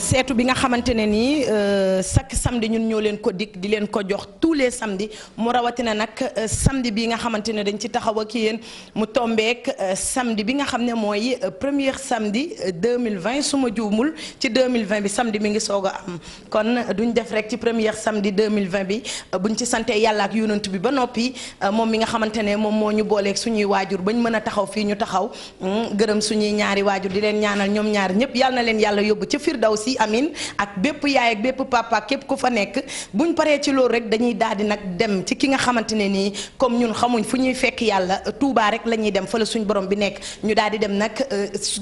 seetu bi nga xamante ne nii chaque samedi ñun ñoo leen ko dikk di leen ko jox tous les samedis mu rawatina nag samedi bi nga xamante ne dañ ci taxaw ak yéen mu tombeek samedi bi nga xam ne mooy premier samedi 2020 su ma juumul ci 2020 bi samedi mi ngi soog a am kon duñ def rek ci premier samedi 2020 bi buñ ci sante yàlla ak yonent bi ba noppi moom mi nga xamante ne moom moo ñu booleeg suñuy waajur bañ mën a taxaw fii ñu taxaw gërëm suñuy ñaari waajur di leen ñaanal ñoom ñaar ñëpp yàlla na leen yàlla yóbbu ca Firdawsi amin ak bépp yaay ak bépp papa képp ku fa nekk buñ paree ci loolu rek dañuy daal di nag dem ci ki nga xamante ne nii comme ñun xamuñ fu ñuy fekk yàlla Touba rek la ñuy dem fa la suñ borom bi nekk ñu daal di dem nag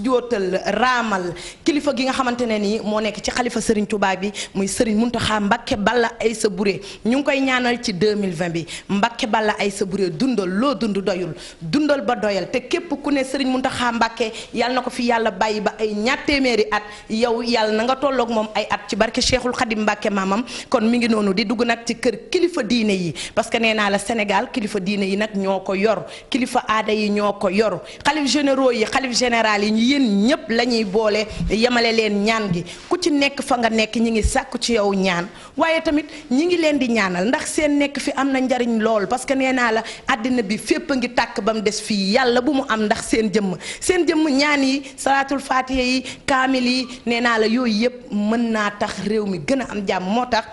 jootal raamal kilifa gi nga xamante ne nii moo nekk ci xalifa Serigne Touba bi muy Serigne Mountakha Mbacké Balla Aïssa Bouré ñu ngi koy ñaanal ci 2020 bi Mbacké Balla Aïssa Bouré dundal loo dund doyul dundal ba doyal te képp ku ne Serigne Mountakha Mbacké yàlla na ko fi yàlla bàyyi ba ay ñaar téeméeri at yow yàlla na nga tolloog moom ay at ci barke Cheikhul Khadim Mbacké maamam kon mi ngi noonu di dugg nag ci kër kilifa diine yi parce que nee naa la Sénégal kilifa diine yi nag ñoo ko yor kilifa aada yi ñoo ko yor xalif généraux yi xalif général yi yéen ñëpp la ñuy boole yemale leen ñaan gi ku ci nekk fa nga nekk ñi ngi sàkku ci yow ñaan waaye tamit ñi ngi leen di ñaanal ndax seen nekk fi am na njariñ lool parce que nee naa la àddina bi fépp a ngi tàkk ba mu des fii yàlla bu mu am ndax seen jëmm ñaan yi salaatul faatiha yi kaamil yi nee naa la yooyu yëpp mën naa tax réew mi gën a am jàmm moo tax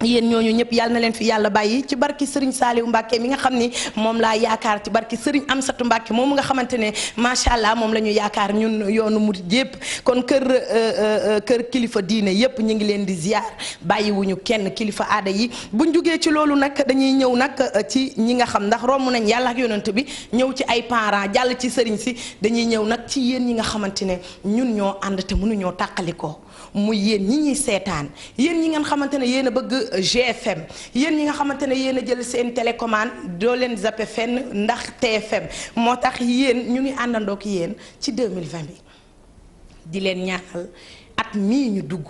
yéen ñooñu ñëpp yàlla na leen fi yàlla bàyyi ci barki Serigne Saliou Mbacké mi nga xam ni moom laa yaakaar ci barki Serigne Amsatou Mbacké moom nga xamante ne macha allah moom la ñu yaakaar ñun yoonu murid yëpp kon kër kilifa diine yëpp ñu ngi leen di ziar bàyyiwuñu kenn kilifa aada yi buñ jugee ci loolu nag dañuy ñëw nag ci ñi nga xam ndax romb nañ yàlla ak yonent bi ñëw ci ay parents jàll ci Serigne si dañuy ñëw nag ci yéen ñi nga xamante ne ñun ñoo ànd te mënuñoo tàqalikoo muy yéen ñi ñuy seetaan yéen ñi ngeen xamante ne yéen a bëgg GFM yéen ñi nga xamante ne yéen a jël seen télécommande doo leen zappe fenn ndax TFM moo tax yéen ñu ngi àndandook yéen ci 2020 bi di leen ñaanal at mii ñu dugg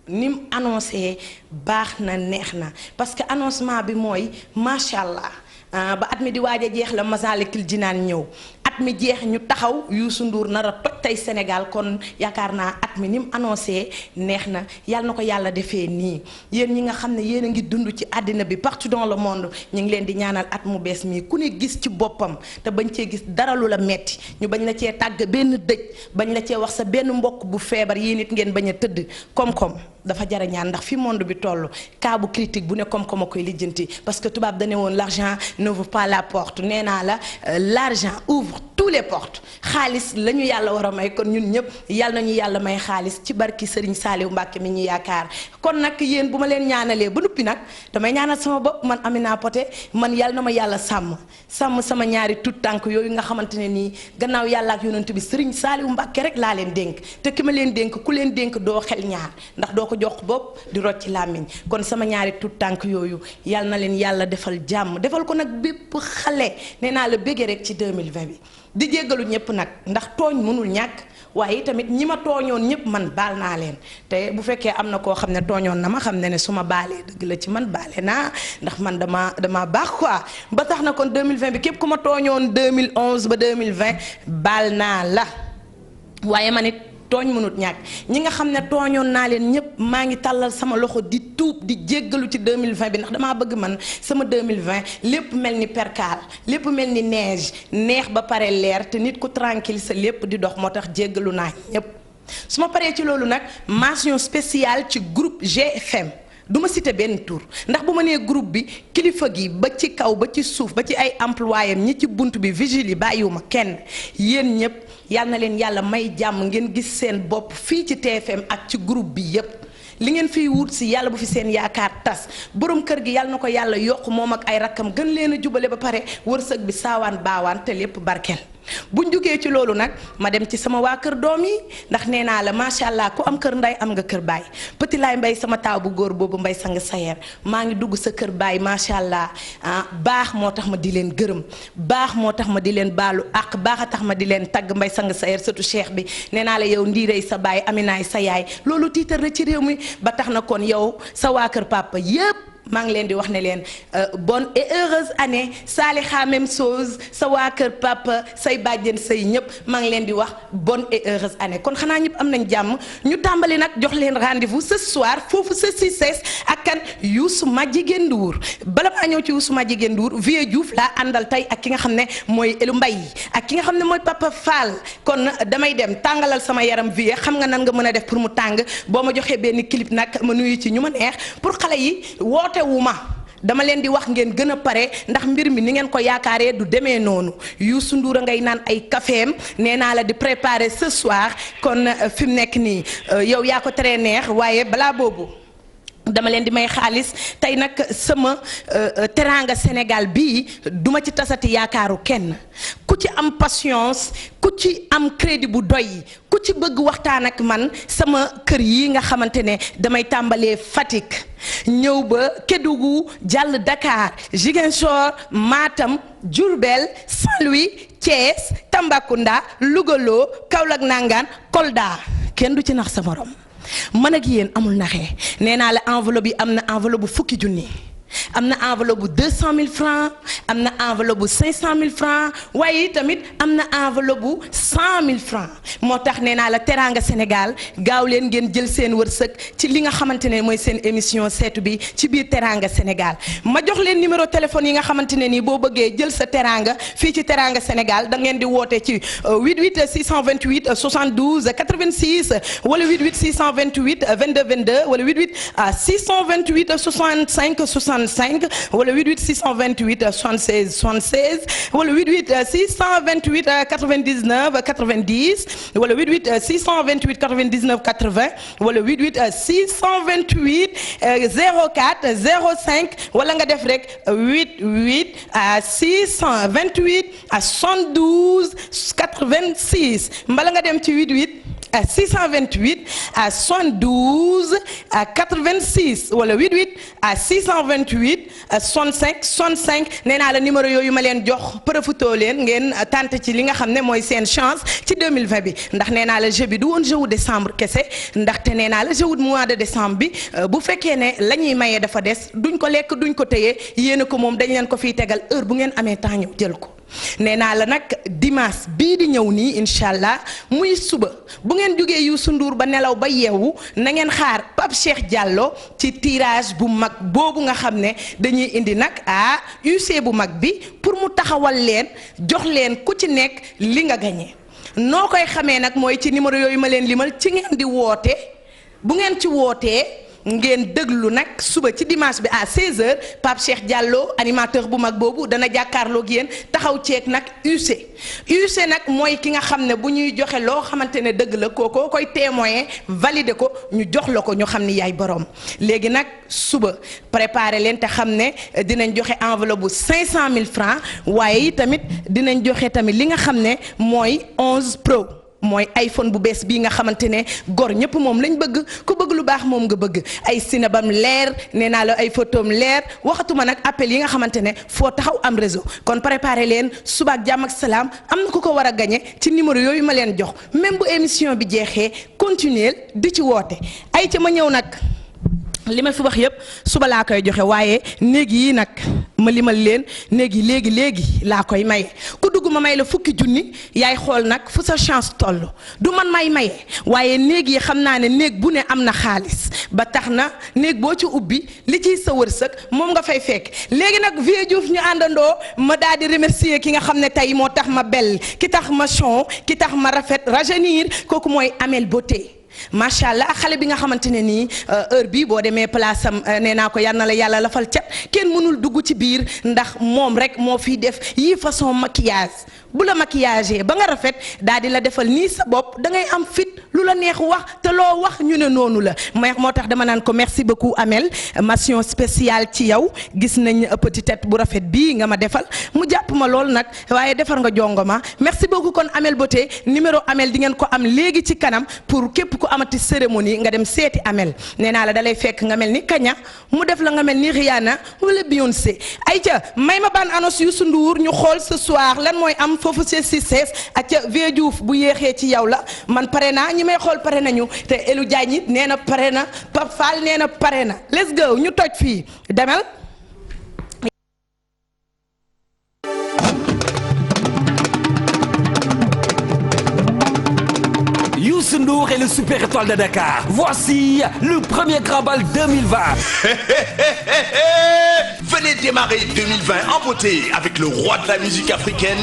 ni mu annoncé baax na neex na parce que annoncement bi mooy macha allah ba at mi di waaj a jeex la Masaalikul Jinaan ñëw at mi jeex ñu taxaw Youssou Ndour nar a toj tey Sénégal kon yaakaar naa at mi ni mu annoncé neex na yàlla na ko yàlla defee nii yéen ñi nga xam ne yéen a ngi dund ci àddina bi partout dans le monde ñu ngi leen di ñaanal at mu bees mii ku ne gis ci boppam te bañ cee gis dara lu la metti ñu bañ la cee tàgg benn dëj bañ la cee wax sa benn mbokk bu feebar yéen it ngeen bañ a tëdd koom-koom dafa jara ñaan ndax fi monde bi toll cas bu critique bu ne koom-koom a koy lijjanti parce que tubaab dane woon l'argent n'ouvre pas la porte nee naa la l'argent ouvre tous les portes xaalis la ñu yàlla war a may kon ñun ñëpp yàlla nañu yàlla may xaalis ci barki Serigne Saliou Mbacké mi ñu yaakaar kon nag yéen bu ma leen ñaanalee ba noppi nag damay ñaanal sama bopp man Amina Poté man yàlla na ma yàlla sàmm sama ñaari tout tànk yooyu nga xamante ne nii gannaaw yàlla ak yonent bi Serigne Saliou Mbacké rek laa leen dénk te ki ma leen dénk ku leen dénk doo xel ñaar ndax doo ko jox bopp di rocc ci làmmiñ kon sama ñaari tout tànk yooyu yàlla na leen yàlla defal jàmm defal ko nag bépp xale nee naa la béggee rek ci 2020 bi di jéggalu ñëpp nag ndax tooñ mënul ñàkk waaye tamit ñi ma tooñoon ñëpp man baal naa leen te bu fekkee am na koo xam ne tooñoon na ma xam ne ne su ma baalee dëgg la ci man baale naa ndax man dama baax quoi ba tax na kon 2020 bi képp ku ma tooñoon 2011 ba 2020 baal naa la waaye man it tooñ mënut ñàkk ñi nga xam ne tooñoon naa leen ñëpp maa ngi tàllal sama loxo di tuub di jéggalu ci 2020 bi ndax damaa bëgg man sama 2020 lépp mel ni perkaal lépp mel ni neige neex ba pare leer te nit ku tranquille sa lépp di dox moo tax jéggalu naa ñëpp su ma paree ci loolu nag mention spéciale ci groupe GFM du ma cité benn tour ndax bu ma nee groupe bi kilifa gi ba ci kaw ba ci suuf ba ci ay employés ñi ci bunt bi vigile yi bàyyiwuma kenn yéen ñëpp yal na leen yàlla may jàmm ngeen gis seen bopp fii ci TFM ak ci groupe bi yépp li ngeen fiy wut si yàlla bu fi seen yaakaar tas borom kër gi yàlla na ko yàlla yokk moom ak ay rakkam gën leen a jubale ba pare wërsëg bi saawaan baawaan te lépp barkeel buñ jugee ci loolu nag ma dem ci sama waa kër doom yi ndax nee naa la macha allah ku am kër nday am nga kër baay Petit Laay Mbay sama taaw bu góor boobu Mbay sang sayer maa ngi dugg sa kër baay macha allah baax moo tax ma di leen gërëm baax moo tax ma di leen baalu ak baax a tax ma di leen tagg Mbay sang sayer surtout cheikh bi nee naa la yow ndiirey sa baay Aminaay sa yaay loolu tiitar na ci réew mi ba tax na kon yow sa waa kër papa yépp maa ngi leen di wax ne leen bonne et heureuse année Saliha même chose sa waa kër papa say bàjjen say ñëpp maa ngi leen di wax bonne et heureuse année kon xanaa ñëpp am nañ jàmm ñu tàmbali nag jox leen rendez-vous ce soir foofu sa Cissesse ak kan Youssou Madjiguène Ndour bala maa ñëw ci Youssou Madjiguène Ndour Vieux Diouf laa àndal tey ak ki nga xam ne mooy Elou Mbaye ak ki nga xam ne mooy Papa Fall kon damay dem tàngalal sama yaram Vieux xam nga nan nga mën a def pour mu tàng boo ma joxee benn clip nag ma nuyu ci ñu ma neex pour xale yi woote wu ma dama leen di wax ngeen gën a pare ndax mbir mi ni ngeen ko yaakaaree du demee noonu Youssou Ndour a ngay naan ay kafeem nee naa la di préparer ce soir kon fi mu nekk nii yow yaa ko teree neex waaye balaa boobu dama leen di may xaalis tey nag sama teranga Sénégal bii duma ci tasati yaakaaru kenn ku ci am patience ku ci am crédit bu doy ku ci bëgg waxtaan ak man sama kër yi nga xamante ne damay tàmbalee Fatick ñëw ba Kédougou jàll Dakar Ziguinchor Matam Diourbel Saint-Louis Thiès Tambacounda Louga Lo Kaolack Nangaan Kolda kenn du ci nax sa morom man ak yéen amul naxee nee naa la enveloppe yi am na enveloppe bu fukki junni am na enveloppe bu 200 000 francs am na enveloppe bu 500 000 francs waaye tamit am na enveloppe bu 100 000 francs moo tax nee naa la teranga Sénégal gaaw leen ngeen jël seen wërsëg ci li nga xamante ne mooy seen émission seetu bi ci biir teranga Sénégal ma jox leen numéro téléphone yi nga xamante ne nii boo bëggee jël sa teranga fii ci teranga Sénégal da ngeen di woote ci 88 628 72 86 wala 88 628 22 22 wala 88 628 65 65 wala 88 628 76 76 wala 88 628 99 90 wala 88 628 99 80 wala 88 628 04 05 wala nga def rek 88 628 72 86 mbala nga dem ci 88 628 72 86 wala 88 628 65 65 nee naa la numéro yooyu ma leen jox profitoo leen ngeen tànt ci li nga xam ne mooy seen chance ci 2020 bi ndax nee naa la jeu bi du woon jeu wu décembre kese ndaxte nee naa la jeu wu mois de décembre bi bu fekkee ne la ñuy mayee dafa des duñ ko lekk duñ ko téye yéen a ko moom dañ leen ko fiy tegal heure bu ngeen amee temps ñëw jël ko. nee naa la nag dimanche bii di ñëw nii incha allah muy suba bu ngeen jógee Youssou Ndour ba nelaw ba yeewu na ngeen xaar Pape Cheikh Diallo ci tirage bu mag boobu nga xam ne dañuy indi nag UC bu mag bi pour mu taxawal leen jox leen ku ci nekk li nga gagné noo koy xamee nag mooy ci numéro yooyu ma leen limal ci ngeen di woote bu ngeen ci wootee. ngeen déglu nag suba ci dimanche bi à 16h Pape Cheikh Diallo animateur bu mag boobu dana jàkkaarloog yéen taxaw ceeg nag UC nag mooy ki nga xam ne bu ñuy joxe loo xamante ne dëgg la kookoo koy témoin valider ko ñu jox la ko ñu xam ni yaay borom léegi nag suba préparer leen te xam ne dinañ joxe enveloppe bu 500 000 francs waaye tamit dinañ joxe tamit li nga xam ne mooy 11 Pro. mooy iPhone bu bees bii nga xamante ne gor ñëpp moom lañ bëgg ku bëgg lu baax moom nga bëgg ay sinabam leer nee naa la ay photom leer waxatuma nag appel yi nga xamante ne foo taxaw am réseau kon préparé leen suba ak jàmm ak salaam am na ku ko war a gagné ci numéro yooyu ma leen jox même bu émission bi jeexee continuer di ci woote ay ca ma ñëw nag li ma fi wax yëpp suba laa koy joxe waaye néeg yi nag ma limal leen néeg yi léegi laa koy maye ku dugg ma may la fukki junni yaay xool nag fu sa chance toll du man may maye waaye néeg yi xam naa ne néeg bu ne am na xaalis ba tax na néeg boo ci ubbi li ciy sa wërsëg moom nga fay fekk léegi nag Vieux Diouf ñu àndandoo ma daal di remercier ki nga xam ne tey moo tax ma belle ki tax ma chon ki tax ma rafet rajeunir kooku mooy Amel Beauté macha allah xale bi nga xamante ne nii heure bii boo demee place am nee naa ko yal na la yàlla lafal cat kenn mënul dugg ci biir ndax moom rek moo fiy def yii façon maquillage bu la maquillage ba nga rafet daal di la defal nii sa bopp da ngay am fit lu la neex wax te loo wax ñu ne noonu la moo tax dama naan ko merci beaucoup Amel mention spéciale ci yow gis nañ petite tête bu rafet bii nga ma defal mu jàpp ma lool nag waaye defar nga jongoma merci beaucoup kon Amel Beauté numéro Amel di ngeen ko am léegi ci kanam pour képp ko amati cérémonie nga dem seeti Amel nee naa la dalay fekk nga mel ni Kanya mu def la nga mel ni Rihanna wala Beyoncé ayca may ma baan annonce Youssou Ndour ñu xool ce soir lan mooy am foofu ci Cissesse ak ca Vieux Diouf bu yéexee ci yow la man pare naa ñi may xool pare nañu te Elou Diagne it nee na pare na Pape Fall nee na pare na let's go ñu toj fii demal. Youssou Ndour et le Super Étoile de Dakar. Voici le premier Grand Bal 2020. Venez démarrer 2020 en beauté avec le roi de la musique africaine,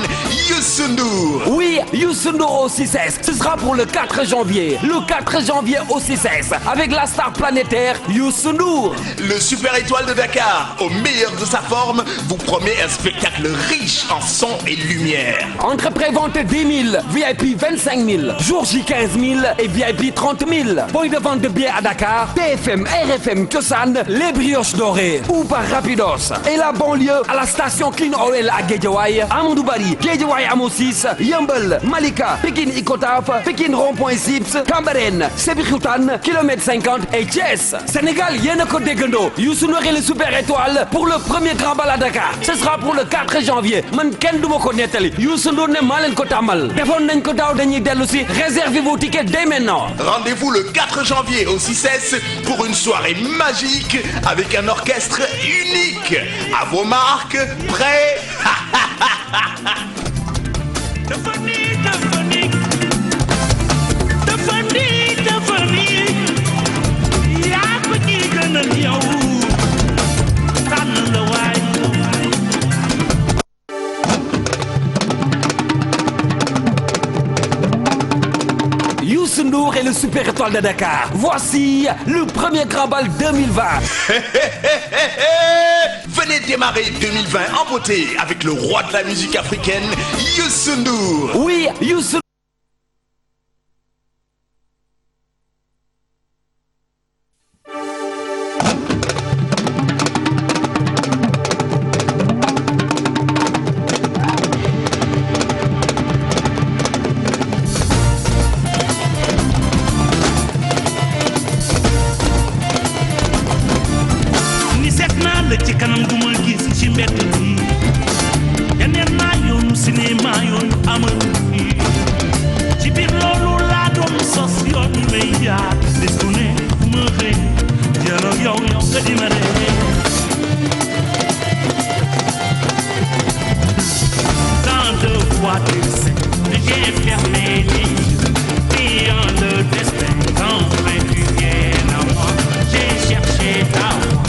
Youssou Ndour. Oui, Youssou Ndour au Cissesse. Ce sera pour le 4 janvier. Le 4 janvier au Cissesse. Avec la star planétaire Youssou Ndour. Le Super Étoile de Dakar, au meilleur de sa forme, vous promet un spectacle riche en son et lumière. Entre prévente 10 000, VIP 25 000, jour J 15 000 et VIP 30 000. Point de vente de billets à Dakar, TFM, RFM, Cosaan, les brioches dorées ou par Rapidos. Et la banlieue à la station Clean Oil à Guédiawaye, Amadou Barry, Guédiawaye Amo 6, Yeumbeul, Malika, Pikine Icotaf, Pikine Rond-Point Sips, Cambérène, Sébikotane, kilomètre 50 et Thiès. Sénégal, yéen a ko déggandoo. Youssou Ndour et le Super Étoile pour le premier Grand Bal à Dakar. Ce sera pour le 4 janvier. Man kenn du ma ko nettali. Youssou Ndour ne maa leen ko tàmmal. Defoon nañ ko daaw dañuy dellu si. Réservez vos tickets dès maintenant. Rendez-vous le 4 janvier au Cissesse pour une soirée magique avec un orchestre unique. À vos marques, prêts? Youssou Ndour et le Super Étoile de Dakar. Voici le premier Grand Bal 2020. Venez démarrer 2020 en beauté avec le roi de la musique africaine, Youssou Ndour. Oui, Youssou. ci kanam du ma gis ci mbedd mi yeneen naa yoonu cinéma yoonu amal fii ci biir loolu laa doon sos yoon may jaar bés bu ne fu ma xëy jëloog yow nga di ma ree tant de fois tu sais j'ai fermé les yeux priant le destin qu'enfin tu viennes à moi j'ai cherché ta voix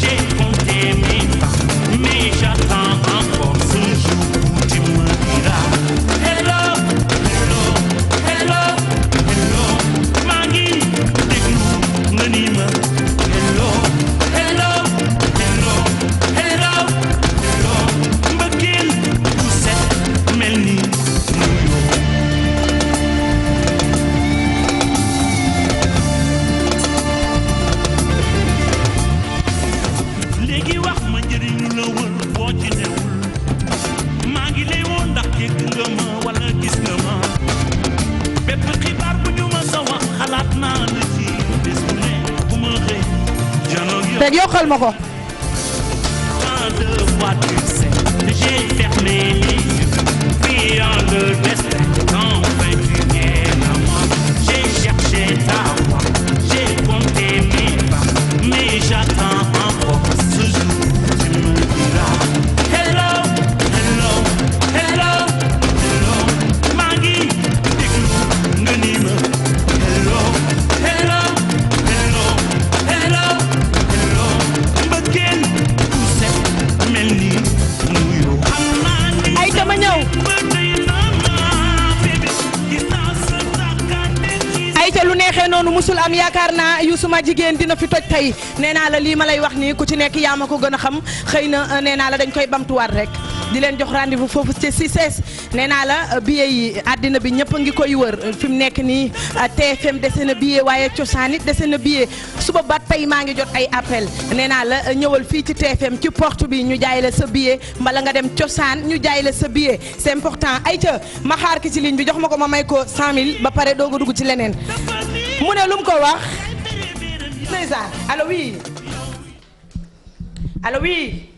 j'ai compté mes pas, mais j'attends encore ce jour où tu me diras hello, hello, hello, hello, maa ngi déglu nga ni ma hello, hello, hello, hello, hello, mbëggeel bu set mel ni léegi wax ma njëriñu la wër boo ci newul maa ngi lay woon ndax dégg nga ma wala gis nga ma bépp xibaar bu ñu ma sa wax xalaat naa la ci bés bu ne bu ma xëy janoog yow te yokkal ma ko tant de fois tu sais j'ai fermé les yeux priant le destin qu'enfin tu viennes à moi j'ai cherché ta voix j'ai compté mes pas mais j'attends encore ce jour où tu me diras hello, hello, hello, hello, maa ngi déglu nga ni ma hello, hello, hello, hello, hello, mbëggeel bu set mel ni nuyoo xam naa ni ay dama ñëw ayca lu neexee noonu musul am yaakaar naa Youssou ma jigéen dina fi toj tey nee naa la lii ma lay wax nii ku ci nekk yaa ma ko gën a xam xëy na nee naa la dañ koy bamtuwaat rek di leen jox rendez-vous foofu ci Cissesse nee naa la billet yi àddina bi ñëpp a ngi koy wër fi mu nekk nii TFM dese na billet waaye cosaan it dese na billet suba ba tey maa ngi jot ay appel nee naa la ñëwal fii ci TFM ci porte bi ñu jaay la sa billet mbala nga dem cosaan ñu jaay la sa billet c'est important ayca ma xaar ki ci ligne bi jox ma ko ma may ko 100000 ba pare doog a dugg ci leneen mu ne lu mu ko wax ndeysaan allo oui allo oui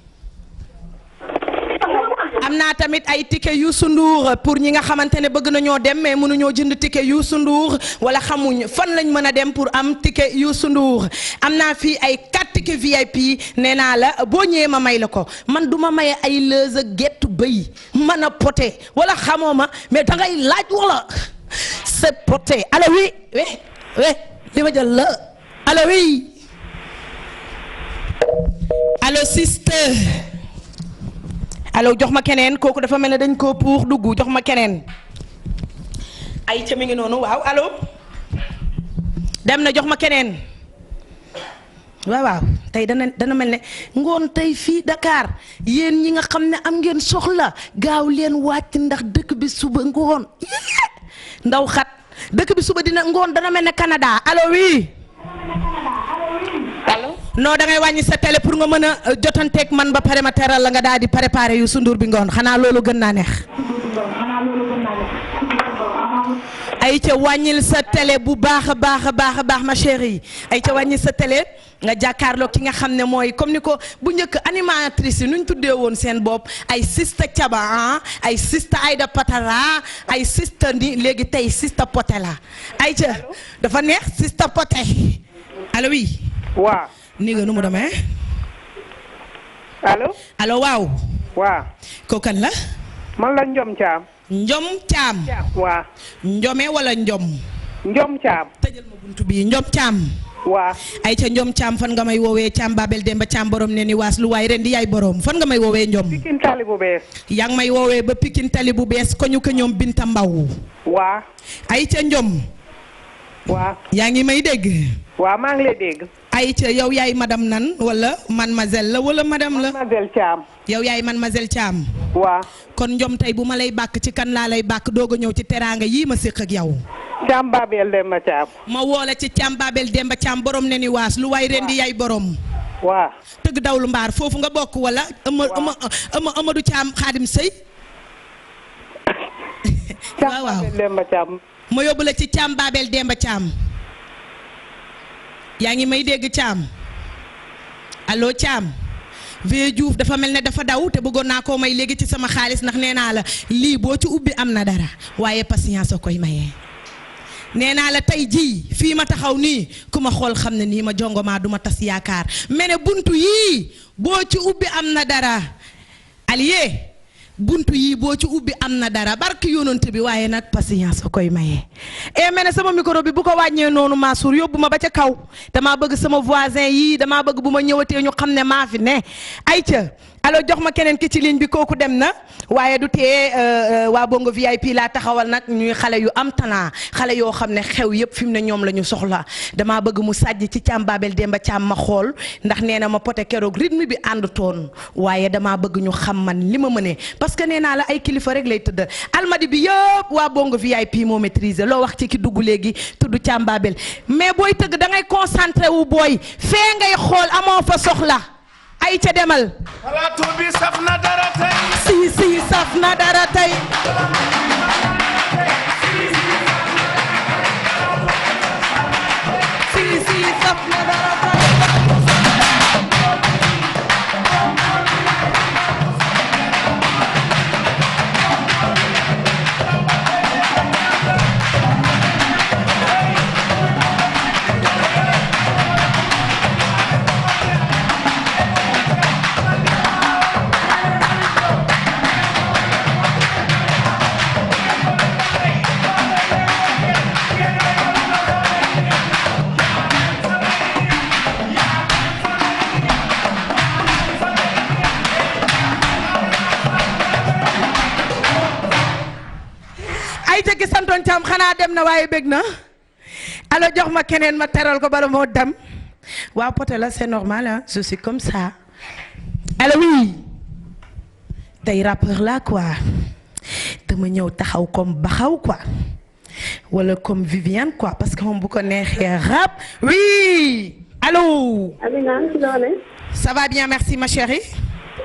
am naa tamit ay ticket Youssou Ndour pour ñi nga xamante ne bëgg nañoo dem mais mënuñoo jënd ticket Youssou Ndour wala xamuñ fan lañ mën a dem pour am ticket Youssou Ndour am naa fii ay 4 ticket VIP nee naa la boo ñëwee ma may la ko man du ma maye ay lëz a gettu bëy mën a poté wala xamoo ma mais dangay laaj wala c'est poté allo oui oui li ma jël la allo oui allo sister allo jox ma keneen kooku dafa mel ne dañ koo pour dugg jox ma keneen ay ca mi ngi noonu waaw allo dem na jox ma keneen waaw tey dana mel ne ngoon tey fii Dakar yéen ñi nga xam ne am ngeen soxla gaaw leen wàcc ndax dëkk bi suba ngoon ndaw xat dëkk bi suba dina ngoon dana mel ne Canada allo oui allo non da ngay wàññi sa télé pour nga mën a jotanteeg man ba pare ma teral la nga daal di préparer Youssou Ndour bi ngoon xanaa loolu gën naa neex ay ca wàññil sa télé bu baax a baax a baax a baax ma chérie ay ca wàññil sa télé nga jàkkaarloo ki nga xam ne mooy comme ni ko bu njëkk animatrice yi nuñ tuddee woon seen bopp ay sista Thiaba ay sista Aïda Patara ay sista ni léegi tey sista Poté la ay ca dafa neex sista Poté allo oui waaw nii nga nu mu demee allo allo waaw waaw kooku kan la man la Njom Caam Njom Caam waaw Njome wala Njom Njom Caam tëjal ma buntu bi Njom Caam waaw ay ca Njom Caam fan nga may woowee Caam Babel Demba Caam borom ne ni waas lu waay ren di yaay borom fan nga may woowee Njom Pikine Tali bu bees yaa ngi may woowee ba Pikine Tali bu bees koñu ko ñoom Binta Mbaw waaw ay ca Njom waaw yaa ngi may dégg waaw maa ngi lay dégg ay ca yow yaay madame nan wala mademoiselle la wala madame la Mademoiselle Caam yow yaay mademoiselle Caam waaw kon Njom tey bu ma lay bàkk ci kan laa lay bàkk doog a ñëw ci teraanga yii ma séq ak yow Caam Babel Demba Caam ma woole ci Caam Babel Demba Caam borom ne ni waas lu waay ren di yaay borom waaw tëgg dawlu mbaar foofu nga bokk wala Amadou Caam Xaadim Sëy Caam waaw Babel Demba Caam ma yóbbu la ci Caam Babel Demba Caam yaa ngi may dégg Caam allo Caam Vieux Diouf dafa mel ne dafa daw te bëggoon naa koo may léegi ci sama xaalis ndax nee naa la lii boo ci ubbi am na dara waaye patience a koy mayee nee naa la tey jii fii ma taxaw nii ku ma xool xam ne nii ma jongomaa du ma tas yaakaar mene buntu yii boo ci ubbi am na dara allié buntu yii boo ci ubbi am na dara barki yonent bi waaye nag patience a koy maye e mene sama micro bi bu ko wàññee noonu Mansour yóbbu ma ba ca kaw damaa bëgg sama voisin yii damaa bëgg bu ma ñëwatee ñu xam ne maa fi ne ay ca allo jox ma keneen ki ci ligne bi kooku dem na waaye du tee waa Bongo VIP laa taxawal nag ñuy xale yu am talent xale yoo xam ne xew yëpp fi mu ne ñoom la ñu soxla damaa bëgg mu sàjj ci Caam Babel Demba Caam ma xool ndax nee na ma poté keroog rythme bi ànd toon waaye damaa bëgg ñu xam man li ma mënee parce que nee naa la ay kilifa rek lay tëdd almadi bi yëpp waa Bongo VIP moo maîtriser loo wax ci ki dugg léegi tudd Caam Babel mais booy tëgg da ngay concentré wu booy fee ngay xool amoo fa soxla ay ca demal plateau bi saf na dara tey si saf na dara tey si saf na dara tey ki santoon Caam xanaa dem na waaye bég na alors jox ma keneen ma teral ko bala moo dem waaw poté la c'est normal hein je suis comme ça alors oui tey rappeur la quoi dama ñëw taxaw comme Baxaw quoi wala comme Viviane quoi parce que moom bu ko neexee rap oui allo. Amina ci loone. ça va bien merci ma chérie.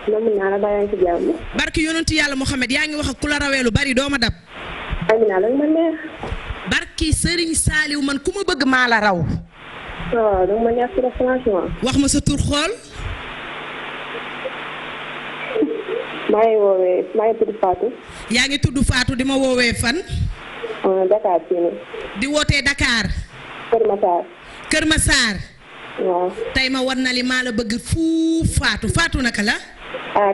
mën naa la bàyyi ci jàmm. barki yonentu yàlla Mohamed yaa ngi wax ak ku la rawee lu bari doo ma dab. Amina lan ma neex. barki Serigne Saliou man ku ma bëgg maa la raw. waaw donc ma ñàkk la franchement. wax ma sa tur xool. maa ngi tudd Fatou. yaa ngi tudd Fatou di ma woowee fan. Dakar fii nii. di wootee Dakar. Kër Massar. Kër Massar. waaw. tey ma war na li maa la bëgg fu Fatou Fatou naka la.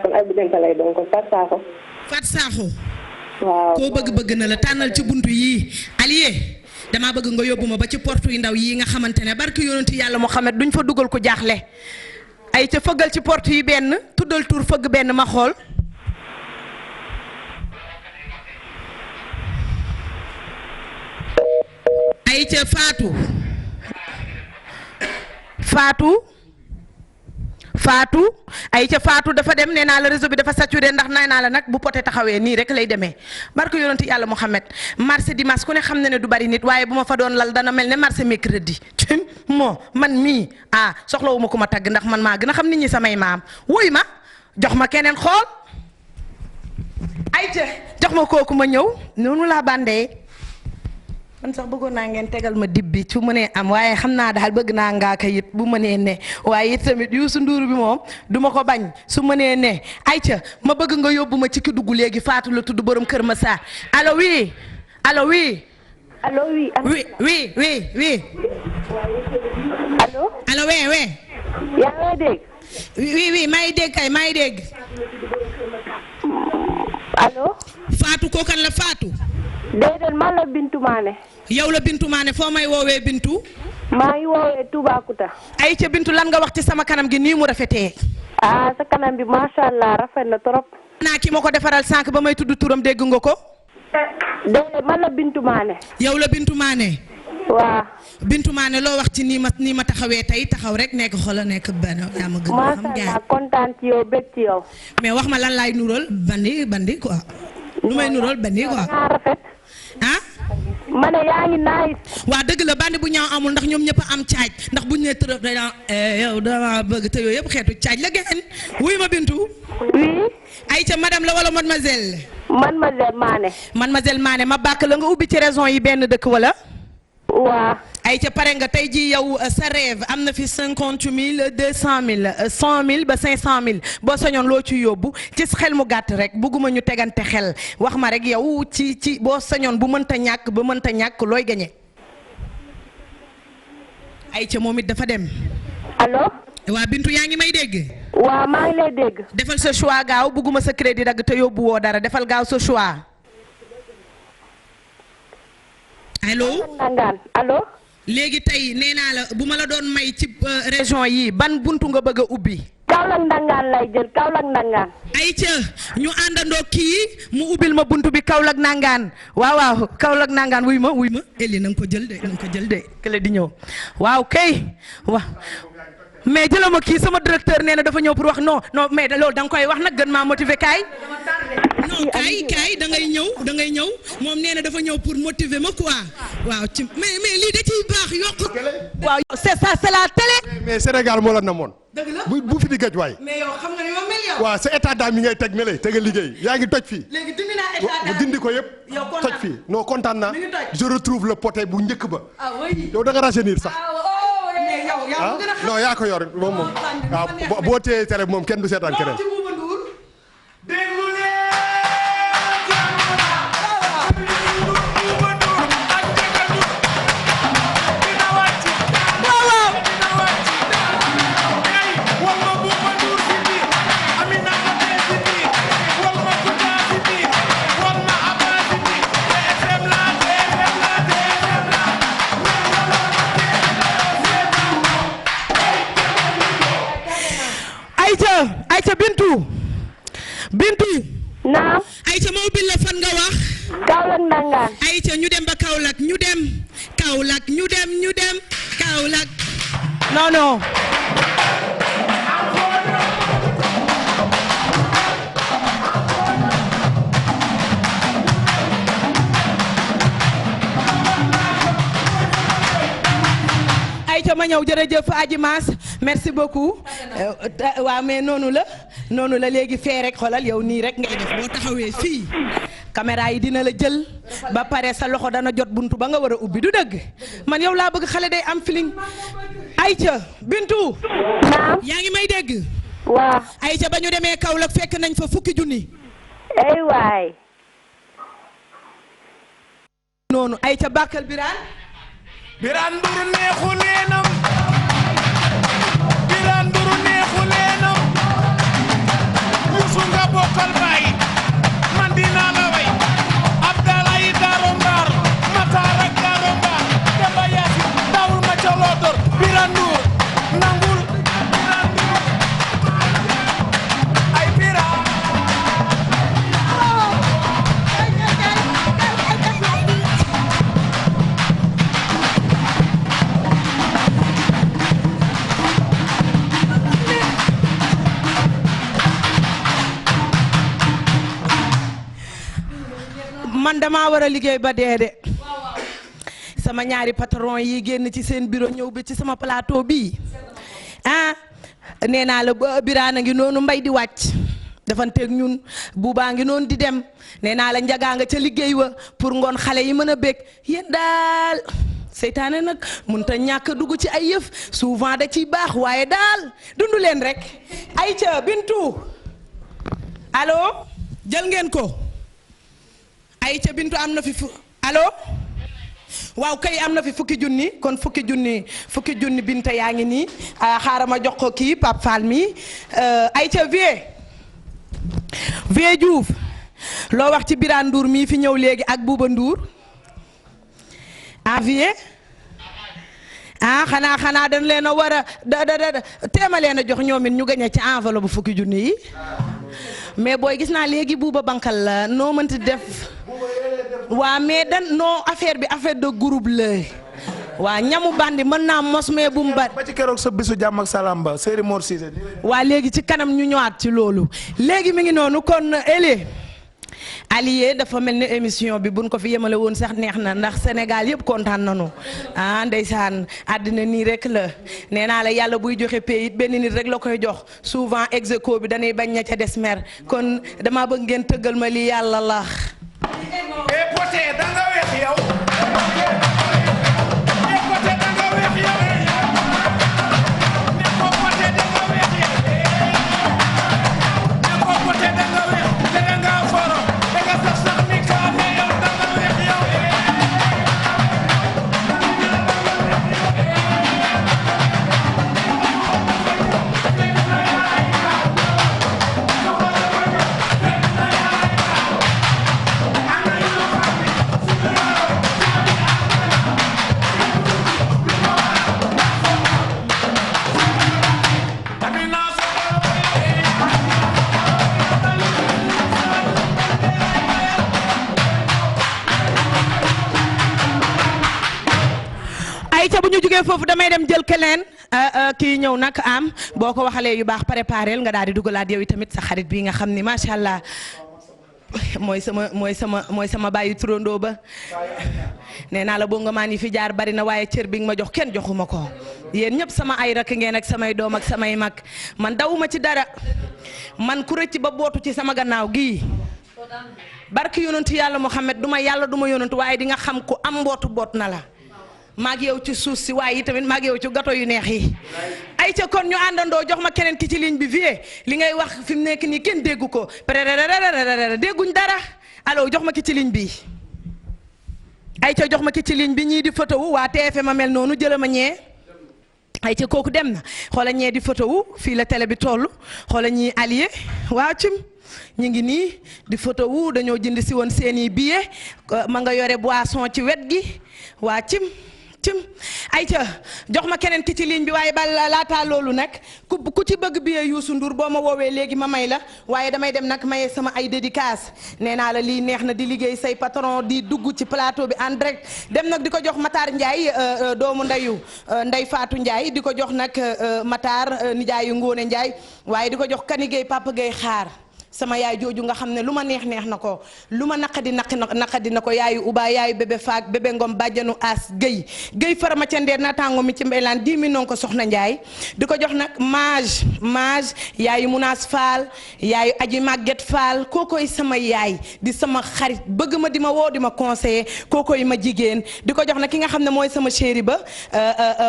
kon ay bu denka lay doon kon Fatou Sakho. Fatou Sakho. waaw. koo bëgg na la tànnal ci buntu yii Alié damaa bëgg nga yóbbu ma ba ci porte yu ndaw yii nga xamante ne barki yonenti yàlla Muhammad duñ fa dugal ko jaaxle ay ca fëggal ci porte yi benn tuddal tur fëgg benn ma xool. ay ca Fatou ay ca Fatou dafa dem nee naa la réseau bi dafa saturé ndax nee naa la nag bu poté taxawee nii rek lay demee barke yonenti yàlla Muhammad marché dimanche ku ne xam na ne du bari nit waaye bu ma fa doon lal dana mel ne marché mercredi moo man mii soxlawuma ko ma tagg ndax man maa gën a xam nit ñi samay maam wuy ma jox ma keneen xool ay ca jox ma kooku ma ñëw noonu laa bandee man sax bëggoon naa ngeen tegal ma dib bi su mënee am waaye xam naa daal bëgg naa ngaa ko it bu mënee ne waaye it tamit Youssou Ndour bi moom duma ko bañ su mënee ne ayca ma bëgg nga yóbbu ma ci ki dugg léegi Fatou la tudd borom Kër Massar allo oui allo oui. allo oui. oui. allo. allo oui. yaa ngi lay dégg. oui maa ngi dégg kay maa ngi dégg. allo. Fatou kookan la Fatou. déedéet man la Bintu Mané. yow la Bintu Mané foo may woowee Bintu. maa ngi woowee Toubacouta. ay ca Bintu lan nga wax ci sama kanam gi nii mu rafetee. sa kanam bi macha allah rafet na trop. naa ki ma ko defaral sànq ba may tudd turam dégg nga ko. déedéet man la Bintu Mané. yow la Bintu Mané. waaw. Bintu Mané loo wax ci nii ma taxawee tey taxaw rek nekk xoolal nekk benn yaa ma gën a xam. macha allah kontaan ci yow bég ci yow. mais wax ma lan laay nural bandi quoi. lu may nural bandi quoi. yaa rafet. ma ne yaa ngi naaj. waa dëgg la bandi bu ñaaw amul ndax ñoom ñëpp a am caaj ndax buñ nee tërëf dañoo yow dama bëgg te yooyu yëpp xeetu caaj la gën wuy ma Bintu. oui. ayca madame la wala mademoiselle. Mademoiselle Mané. ma bàkk la nga ubbi ci raison yi benn dëkk wala. waa. ayca pare nga tey ji yow sa rêve am na fi 50 000 200 000 100 000 ba 500 000 boo sañoon loo ci yóbbu ci xel mu gàtt rek bugguma ñu tegante xel wax ma rek yow ci boo sañoon bu mënta ñàkk looy gañe. ayca moom it dafa dem. allo. waa Bintu yaa ngi may dégg. waaw maa ngi lay dégg. defal sa choix gaaw bugguma sa crédit dagg te yóbbu woo dara defal gaaw sa choix. allo. léegi tey nee naa la bu ma la doon may ci région yi ban buntu nga bëgg a ubbi. Kaolack Ndangaan lay jël Kaolack Ndangaan. ayca ñu àndandoo kii mu ubbil ma buntu bi Kaolack Ndangaan waaw Kaolack Ndangaan wuy ma Eli na nga ko jël de kële di ñëw waaw kay waaw mais jëlal ma kii sama directeur nee na dafa ñëw pour wax non mais loolu da nga koy wax nag gën maa motiver kaay. non kaay da ngay ñëw moom nee na dafa ñëw pour motiver ma quoi waaw ci mais lii da ciy baax yokk. waaw c'est ça c'est la télé. mais Sénégal moo la namoon. dëgg la bu fi di gëj waay. mais yow xam nga ni ma mel yow. waaw sa état d'âme mi ngay teg ne lay tegal liggéey yaa ngi toj fii. léegi dindi naa état d'âme dindi ko yëpp. yow kontaan toj fii non kontaan naa. je retrouve le poté bu njëkk ba. ah oui yow da nga rajeunir sax. mais yow yaa gën a xam. non yaa ko yor moom waaw boo téye télé moom kenn du seetaan keneen. ayca Bintu naam. ayca ma ubbil la fan nga wax. Kaolack Ndangaan. ayca ñu dem ba Kaolack ñu dem Kaolack. non. ayca ma ñëw jërëjëf Adji Mass merci beaucoup waaw mais noonu la léegi fee rek xoolal yow nii rek ngay def boo taxawee fii caméra yi dina la jël ba pare sa loxo dana jot buntu ba nga war a ubbi du dëgg man yow laa bëgg xale day am feeling Aïcha Bintu naam yaa ngi may dégg waa Aïcha ba ñu demee Kaolack fekk nañ fa 10 junni ay waay noonu Aïcha bàkkal Birane Birane Ndour neexu leenam Birane Ndour neexu leenam Youssou nga bokkal baay man dinaa la way Abdalaay Daaro Mbaar Matar ak Daaro Mbaar Demba Yaasin daawul ma ca Lootor Birane Ndour nangul Birane Ndour ay Birane man damaa war a liggéey ba dee de sama ñaari patron yi génn ci seen bureau ñëw bi ci sama plateau bii ah nee naa la Birane a ngi noonu mbay di wàcc dafanteeg ñun buubaa ngi noonu di dem nee naa la njagaa nga ca liggéey wa pour ngoon xale yi mën a bég yéen daal seytaane nag mënut a ñàkk dugg ci ay yëf souvent da ciy baax waaye daal dundu leen rek Aïcha Bintu allo jël ngeen ko Aïcha Bintu am na fi allo waaw kay am na fi 10 junni kon 10 junni Binta yaa ngi nii xaaral ma jox ko kii Pape Fall mi Aïcha Vieux Diouf loo wax ci Birane Ndour mii fi ñëw léegi ak Bouba Ndour Vieux xanaa dañ leen a war a teema leen a jox ñoom it ñu gañe ci enveloppe bu 10 junni yi mais booy gis naa léegi Bouba bankal la noo mënti def waa mais non affaire bi affaire de groupe la waa ñamu bandi mën naa mos mais bu mu bari ba ci keroog sa bisu jàmm ak salaam ba Séri Mor Cissé waa léegi ci kanam ñu ñëwaat ci loolu léegi mi ngi noonu kon Elé allié dafa mel ni émission bi buñ ko fi yemale woon sax neex na ndax Sénégal yëpp kontaan nañu ndeysaan àddina nii rek la nee naa la yàlla buy joxe pays benn nit rek la koy jox souvent execo bi dañuy bañ ña ca des mer kon dama bëgg ngeen tëggal ma li yàlla la poté da nga weex yow poté da nga weex yow ne ko poté da nga weex yow ne ko poté da nga weex te da nga foro da nga sax ni kaane yow da nga weex yow Aïcha bu ñu jógee foofu damay dem jël keneen kii ñëw nag am boo ko waxalee yu baax préparel nga daal di dugalaat yow tamit sa xarit bi nga xam ni macha allah mooy sama bàyyi turandoo ba nee naa la boo nga maan yi fi jaar bari na waaye cër bi nga ma jox kenn joxuma ko yéen ñëpp sama ay rakk ngeen ak samay doom ak samay mag man dawuma ci dara man ku rëcc ba bootu ci sama gannaaw gii barki yonantu yàlla Muhammad duma yàlla duma yonantu waaye di nga xam ku am mbootu boot na la maag yow ci suuf si waaye tamit maag yow ci gato yu neex yi Aïcha kon ñu àndandoo jox ma keneen ki ci ligne bi vie li ngay wax fi mu nekk nii kenn déggu ko dégguñ dara allo jox ma ki ci ligne bi Aïcha jox ma ki ci ligne bi ñii di photo wu waa TFM ma mel noonu jëla ma ñee Aïcha kooku dem na xoola ñee di photo wu fii la télé bi toll xoola ñii allié waa cim ñu ngi nii di photo wu dañoo jënd si woon seeni billet ma nga yore boisson ci wet gi waa cim Aïcha jox ma keneen ki ci ligne bi waaye ba laataa loolu nag ku ci bëgg billet Youssou Ndour boo ma woowee léegi ma may la waaye damay dem nag maye sama ay dédicace nee naa la lii neex na di liggéey say patron di dugg ci plateau bi en direct dem nag di ko jox Matar Ndiaye doomu ndeyu Ndey Fatou Ndiaye di ko jox nag Matar nijaayu Ngóone Ndiaye waaye di ko jox Kani Gueye Papa Gueye xaar sama yaay jooju nga xam ne lu ma neex na ko lu ma naqadi na ko yaayu Uba yaayu bébé Faak bébé Ngom bàjjanu As Guèye farama ca ndeer naataango mi ci mbeylaan 10 mi noonu ko soxna Ndiaye di ko jox nag mage yaayu Munaas Fall yaayu Aji Maguette Fall kookoy sama yaay di sama xarit bëgg ma di ma woo di ma conseiller kookoy ma jigéen di ko jox nag ki nga xam ne mooy sama chéri ba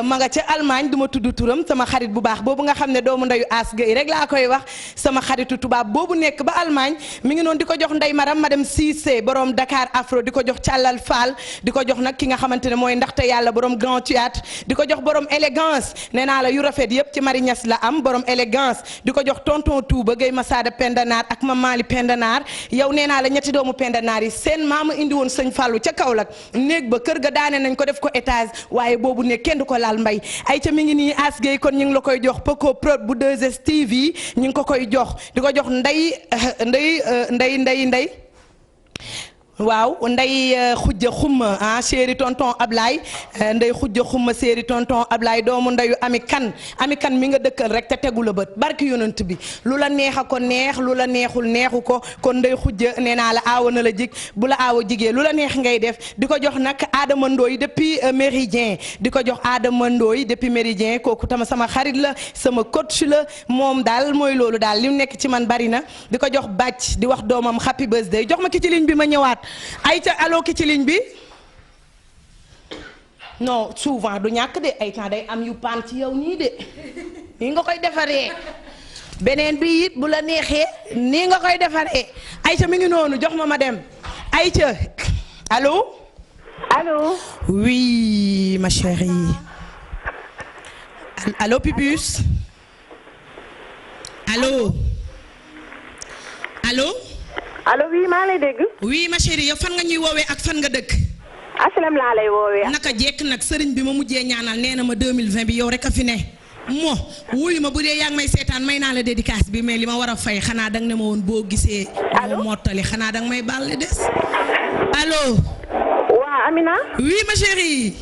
ma nga ca Allemagne du ma tudd turam sama xarit bu baax boobu nga xam ne doomu ndeyu As Guèye rek laa koy wax sama xaritu tubaab boobu nekk ba Allemagne mi ngi noonu di ko jox ndey maram madame Cissé borom Dakar Afro di ko jox Càllal Fall di ko jox nag ki nga xamante ne mooy ndaxte yàlla borom Grand Théâtre di ko jox borom élégance nee naa la yu rafet yëpp ci Marie Niass la am borom élégance di ko jox tonton Touba Guèye Masada Pendanaar ak Mamali Pendanaar yow nee naa la ñetti doomu Pendanaar yi seen maama indi woon sëñ Fallou ca Kaolack néeg ba kër ga daane nañ ko def ko étage waaye boobu ne kenn du ko laal mbay ay ca mi ngi nii As Guèye kon ñu ngi la koy jox Poco Prod bu 2STV ñu ngi ko koy jox di ko jox ndey waaw nday xujja xumma chéri tonton Ablaye nday xujja xumma chéri tonton Ablaye doomu ndayu ami kan mi nga dëkkal rek te tegu la bët barki yonent bi lu la neex a ko neex lu la neexul neexu ko kon nday xujja nee naa la aawa na la jig bu la aawa jigee lu la neex ngay def di ko jox nag Adama Ndoy depuis Méridien di ko jox Adama Ndoy depuis Méridien kooku tama sama xarit la sama coach la moom daal mooy loolu daal li mu nekk ci man bari na di ko jox bàcc di wax doomam happy birthday jox ma ki ci ligne bi ma ñëwaat ayca allo ki ci ligne bi non souvent du ñàkk de ay temps day am yu paan ci yow nii de nii nga koy defaree beneen bi it bu la neexee nii nga koy defaree ayca mi ngi noonu jox ma dem ayca allo. allo. oui ma chérie. allo Pipus. allo. allo. allo oui maa lay dégg. oui ma chérie yow fan nga ñuy woowee ak fan nga dëkk. HLM laa lay woowee. naka jekk nag sëriñ bi ma mujjee ñaanal nee na ma 2020 bi yow rek a fi ne. wuyu ma bu dee yaa ngi may seetaan may naa la dédicace bi mais li ma war a fay xanaa danga ne ma woon boo gisee. allo mottali xanaa danga may baal li des. allo. waa Amina. oui ma chérie.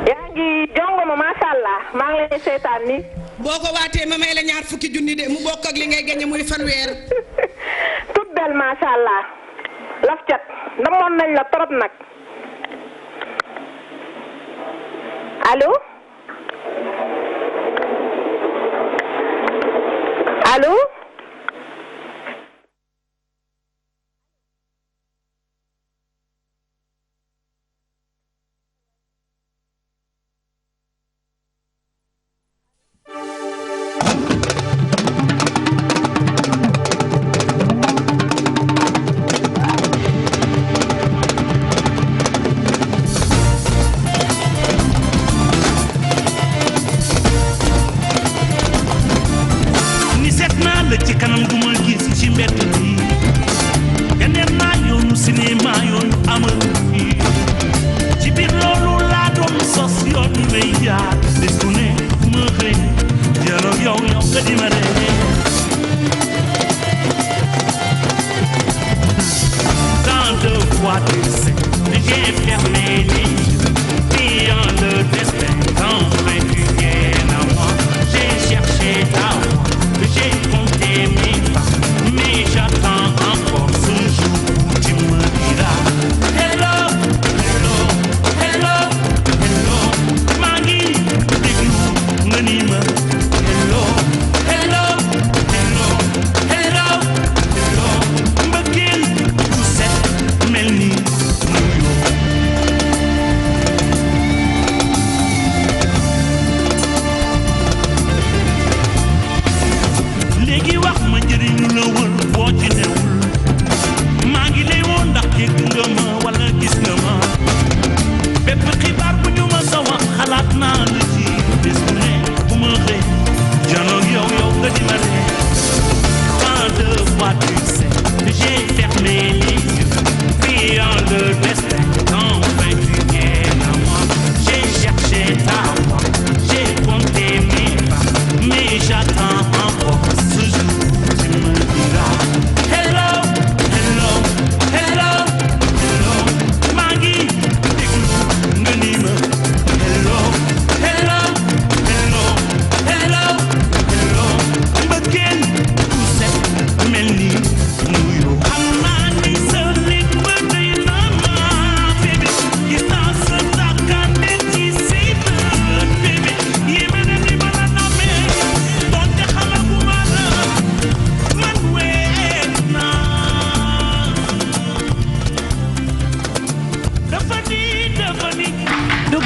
yaa ngi jongo ma macha allah maa ngi lay seetaan ni. boo ko waatee ma may la ñaar fukki junni de mu bokk ak li ngay gañe muy fanweer. tout belle macha allah. laf cat ndamoon nañ la trop nag. allo. allo.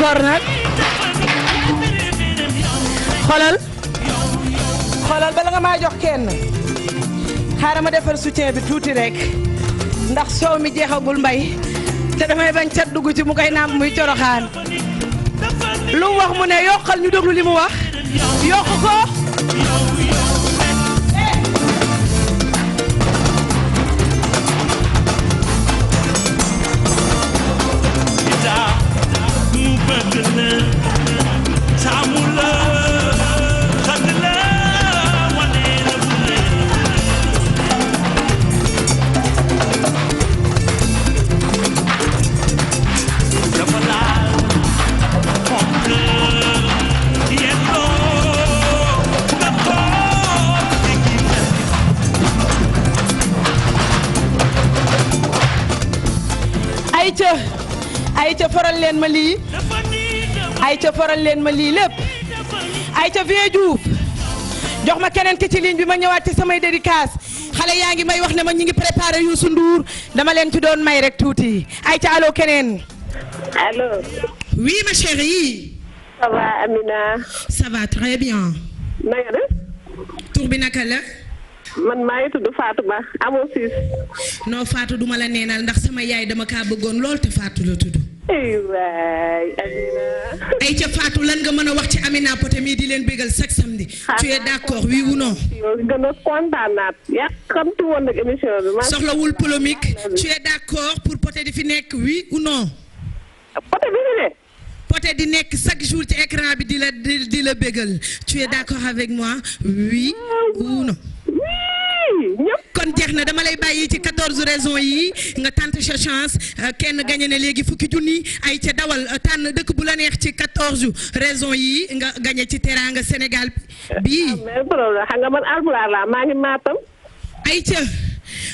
d'accord nag xoolal bala nga maa jox kenn xaaral ma defar soutien bi tuuti rek ndax soow mi jeexagul mbay te damay bañ cat dugg ci mu koy nàmp muy coroxaan lu mu wax mu ne yokkal ñu déglu li mu wax yokk ko ayca faral leen ma lii ayca faral leen ma lii lépp ayca Vieux Diouf jox ma keneen ki ci ligne bi ma ñëwaat ci samay dédicace xale yaa ngi may wax ne ma ñu ngi préparé Youssou Ndour dama leen ci doon may rek tuuti ayca allo keneen. allo. oui ma chérie. ça va Amina. ça va très bien. na nga def. tur bi naka la. man maa ngi tudd Fatou Ba amoo siis. non Fatou duma la neenal ndax sama yaay dama kaa bëggoon lool te Fatou la tudd. waay Amina. ay ca Fatou lan nga mën a wax ci Amina Poté mii di leen bégal chaque samedi. tu es d'accord oui ou non. yow gën a kontaanaat yàqamti woon nag émission bi. soxlawul polémique tu es d'accord pour Poté di fi nekk oui ou non. Poté bi fi nekk. Poté di nekk chaque jour ci écran bi di la bégal tu es d'accord avec moi oui ou non. kon jeex na dama lay bàyyi ci 14 raisons yi nga tente sa chance kenn gagné ne léegi fukki junni ay ca dawal tànn dëkk bu la neex ci 14 raisons yi nga gagné ci teranga Sénégal bii. mais problème xam nga man alpulaar laa maa ngi maatam. ay ca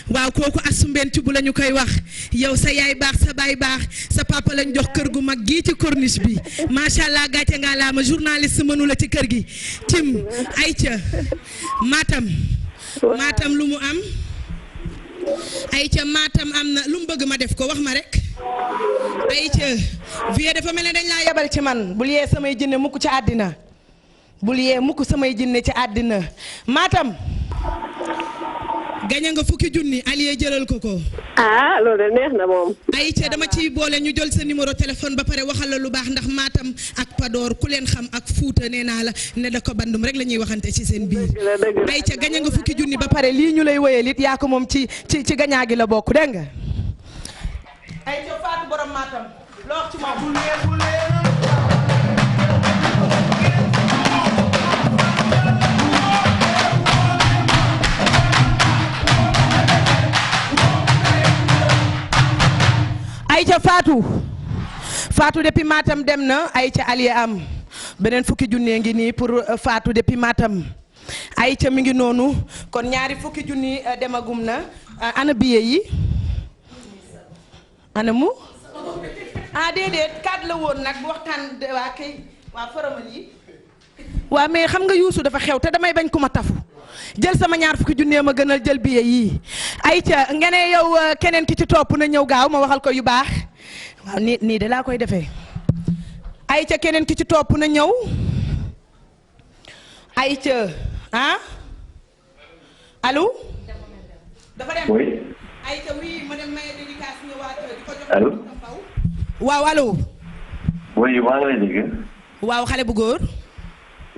waaw kooku asumben ci bu la ñu koy wax yow sa yaay baax sa baay baax sa papa lañ jox kër gu mag gii ci corniche bi macha allah gàcce nga laa ma journaliste mënu la ci kër gi tim ay ca Matam lu mu am ayca Matam am na lu mu bëgg ma def ko wax ma rek ayca Vieux dafa mel ne dañ laa yebal ci man bul yee samay jinne mukk ci àddina bul yee mukk samay jinne ci àddina Matam gañe nga fukki junni Alié jëlal ko ko. ah loolu de neex na moom. ayca dama ciy boole ñu jël sa numéro téléphone ba pare waxal la lu baax ndax Matam ak Podor ku leen xam ak Fuuta nee naa la ne da ko bandum rek la ñuy waxante ci seen biir. ayca gañe nga fukki junni ba pare lii ñu lay wéyal it yaa ko moom ci gañaa gi la bokk dégg nga. ayca Fatou borom Matam loo wax ci moom. ayca Fatou depuis Matam dem na ayca Alié am beneen fukki junni ngi nii pour Fatou depuis Matam ayca mi ngi noonu kon ñaari fukki junni demagum na ana billet yi ana mu déedéet kat la woon nag bu waxtaan waa kay waa faramal yi waa mais xam nga Youssou dafa xew te damay bañ ku ma tafu jël sama ñaar fukki junni ma gënal jël billet yii ayca nga ne yow keneen ki ci topp na ñëw gaaw ma waxal ko yu baax waaw nii de laa koy defee ayca keneen ki ci topp na ñëw ayca allo. dafa dem oui. ayca oui ma dem maye dédicace ñëwaat di ko jox. allo. waaw allo. oui maa ngi lay dégg. waaw xale bu góor.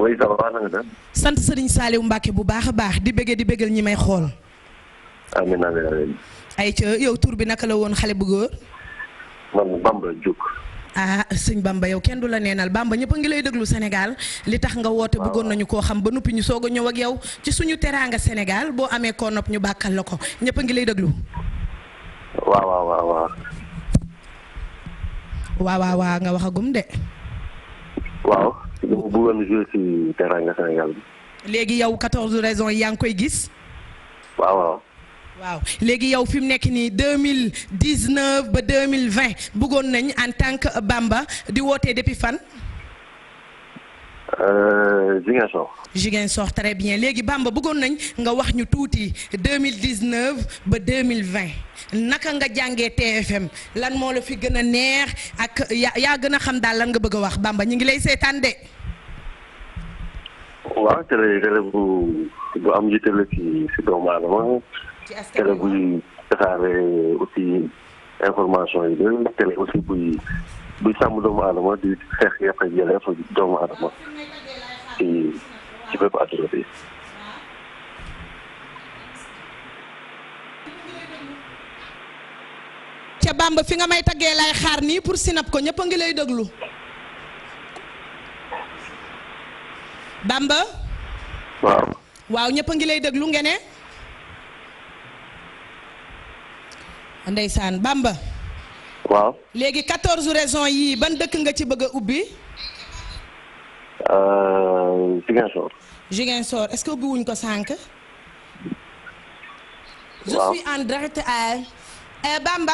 oui ça va na nga def. sant Serigne Saliou Mbacke bu baax a baax di bëggal ñi may xool. amiin amiin amiin. ayca yow tur bi naka la woon xale bu góor. man Bamba Diouk. sëñ Bamba yow kenn du la neenal Bamba ñëpp a ngi lay déglu Sénégal li tax nga woote bëggoon nañu koo xam ba noppi ñu soog a ñëw ak yow ci suñu teraanga Sénégal boo amee koo nopp ñu bàkkal la ko ñëpp a ngi lay déglu. waaw. waaw nga waxagum de. waaw. dama bëggoon jouer ci teraanga Sénégal bi. léegi yow 14 raisons yi yaa ngi koy gis. waaw. léegi yow fi mu nekk nii 2019 ba 2020 bëggoon nañ en tant que Bamba di wootee depuis fan. Ziguinchor très bien léegi Bamba bëggoon nañ nga wax ñu tuuti 2019 ba 2020 naka nga jàngee TFM lan moo la fi gën a neex ak yaa gën a xam daal lan nga bëgg a wax Bamba ñu ngi lay seetaan de. waaw télé bu am yitte la ci doomu aadama. télé buy tasaare aussi information yi de télé aussi buy sàmm doomu aadama di xeex yàq ak yelleef doomu aadama ci bépp àdduna bi. ca Bamba fi nga may taggee lay xaar nii pour sinap ko ñëpp a ngi lay déglu. Bamba. waaw ñëpp a ngi lay déglu ngeen ne. ndeysaan Bamba. waaw. léegi 14 raisons yii ban dëkk nga ci bëgg a ubbi. Ziguinchor. Ziguinchor est-ce que ubbi wuñ ko sànq. je suis en direct à Bamba.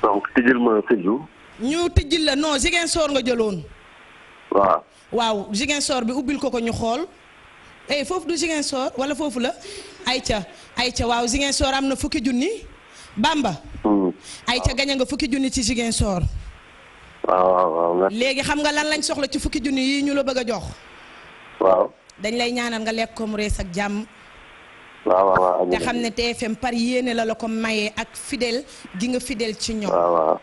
donc tijjil ma Sédhiou. ñu tijjil la non Ziguinchor nga jëloon. waaw. waaw Ziguinchor bi ubbil ko ñu xool. foofu du Ziguinchor wala foofu la. ayca waaw Ziguinchor am na fukki junni. Bamba. ayca gañe nga fukki junni ci Ziguinchor. waaw. léegi xam nga lan lañ soxla ci fukki junni yi ñu la bëgg a jox. waaw. dañ lay ñaanal nga lekk ko mu rees ak jàmm. waaw. te xam ne TFM par yéene la ko mayee ak fidèle gi nga fidèle ci ñoom. waaw.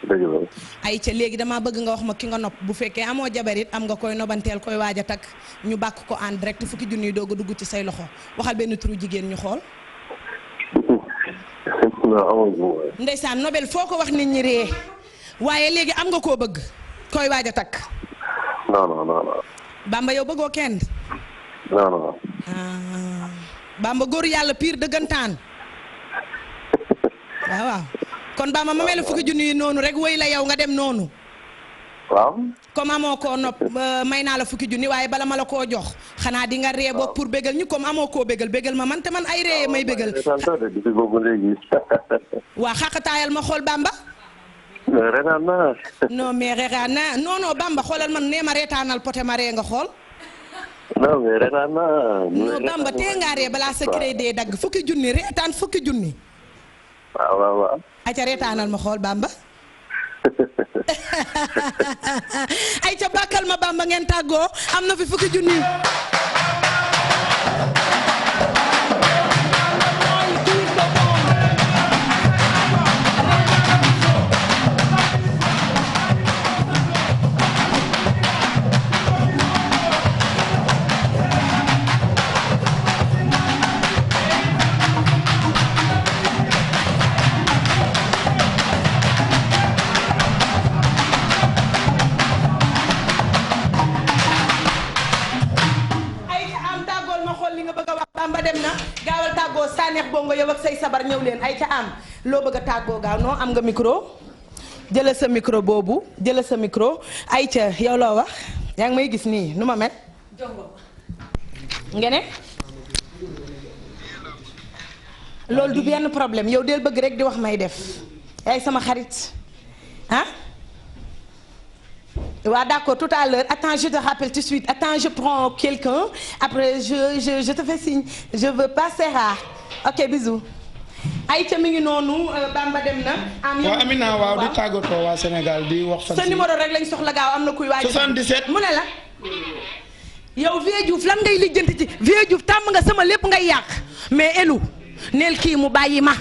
dëgg la. ayca léegi damaa bëgg nga wax ma ki nga nopp bu fekkee amoo jabarit am nga koy nobanteel koy waaj a takk ñu bàkk ko en direct fukki junni yi doog a dugg ci say loxo waxal benn turu jigéen ñu xool. ndeysaan Nobel foo ko wax nit ñi ree waaye léegi am nga koo bëgg koy waaj a takk. non. Bamba yow bëggoo kenn. non. Bamba góor yàlla pire dëggantaan. waaw. kon Bamba ma mel fukki junni yi noonu rek wéy la yow nga dem noonu. waaw. comme amoo koo nopp may naa la fukki junni waaye bala ma la koo jox xanaa di nga ree boog pour bégal ñu comme amoo koo bégal ma man te man ay ree may bégal. waa xaqataayal ma xool Bamba. reetaan naa. non mais reetaan naa non Bamba xoolal man nee ma reetaanal poté ma ree nga xool. non mais reetaan naa. non Bamba tee ngaa ree balaa sa crédit dagg fukki junni reetaan fukki junni. waaw. ayca reetaanal ma xool Bamba. ayca bàkkal ma Bamba ngeen tàggoo am na fi fukki junni. Bamba dem na gaawal tàggoo Sanex Bongo yow ak say sabar ñëw leen ay ca am loo bëgg a tàggoo gaaw non am nga micro jëla sa micro boobu jëla sa micro ay ca yow loo wax yaa ngi may gis nii nu ma mel ngene loolu du benn problème yow del bëgg rek di wax may def yaay sama xarit ah waaw d'accord tout à l'heure attends je te rappelle tout de suite attends je prends quelqu'un après je te fais signe je veux pas c'est rare ok bisous. Aïcha mi ngi noonu Bamba dem na. waaw Amina waaw di tàggatoo waa Sénégal di wax. sa numéro rek lañ soxla gaaw am na kuy waaj. 77 mu ne la. yow Vieux Diouf lan ngay lijjanti ci Vieux Diouf tàmm nga sama lépp ngay yàq mais elu neel kii mu bàyyi ma.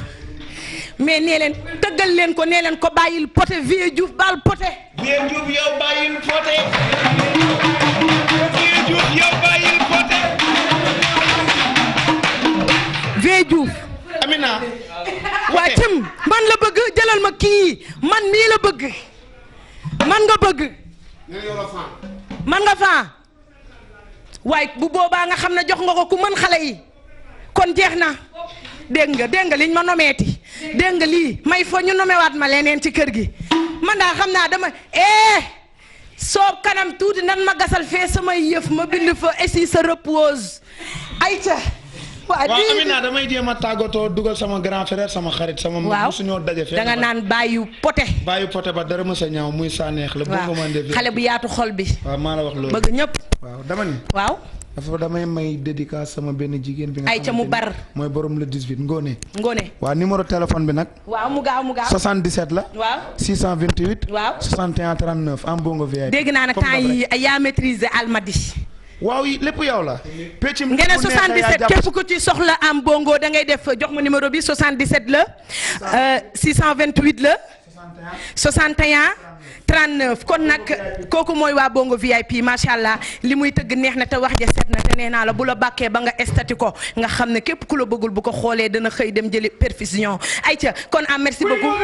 mais nee leen tëggal leen ko nee leen ko bàyyil poté Vieux Diouf baal poté. Vieux Diouf yow bàyyil poté. Vieux Diouf yow bàyyil poté. Vieux Diouf. Amina. waa cim man la bëgg jëlal ma kii man mii la bëgg. man nga bëgg. man nga faa. waaye bu boobaa nga xam ne jox nga ko ku mën xale yi. kon jeex na. dégg nga liñ ma nomeeti dégg nga lii may fo ñu nomewaat ma leneen ci kër gi man daa xam naa dama soob kanam tuuti nan ma gasal fee samay yëf ma bind fa et si sa repose ayca waaw Amina damay jéem a tàggatoo dugal sama grand frère sama xarit sama waaw suñoo daje fee. da nga naan bàyyu poté. bàyyu poté ba dara mës a ñaaw muy sànneex la. waaw xale bu yaatu xol bi. waaw maa la wax loolu bëgg ñëpp. waaw dama ni. waaw. dafa damay may dédicace sama benn jigéen bi nga ay ca mu bar mooy borom le 18 Ngone. Ngone. waaw numéro téléphone bi nag. waaw mu gaaw 77 la. waaw 628. waaw 61 39 am bongo VIP. dégg naa ne temps yi yaa maîtriser almadi. waaw lépp yow la. peccum ngeen ne 77 képp ku ci soxla am bongo da ngay def jox ma numéro bi 77 la. 628 la. 61. 39 kon nag kooku mooy waa bongo VIP macha allah li muy tëgg neex na te wax ja set na te nee naa la bu la bàkkee ba nga estati ko nga xam ne képp ku la bëggul bu ko xoolee dana xëy dem jëli perfusion ayca kon am merci beaucoup.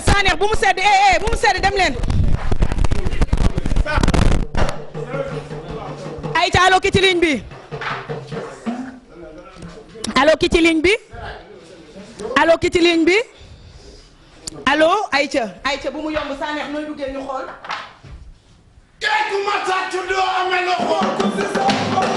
Sanex bu mu sedd bu mu sedd dem leen ayca allo ki ci ligne bi allo ki ci ligne bi allo ki ci ligne bi allo ayca bu mu yomb Sanex nooy duggee ñu xool ku ma tàcc doo amee la xool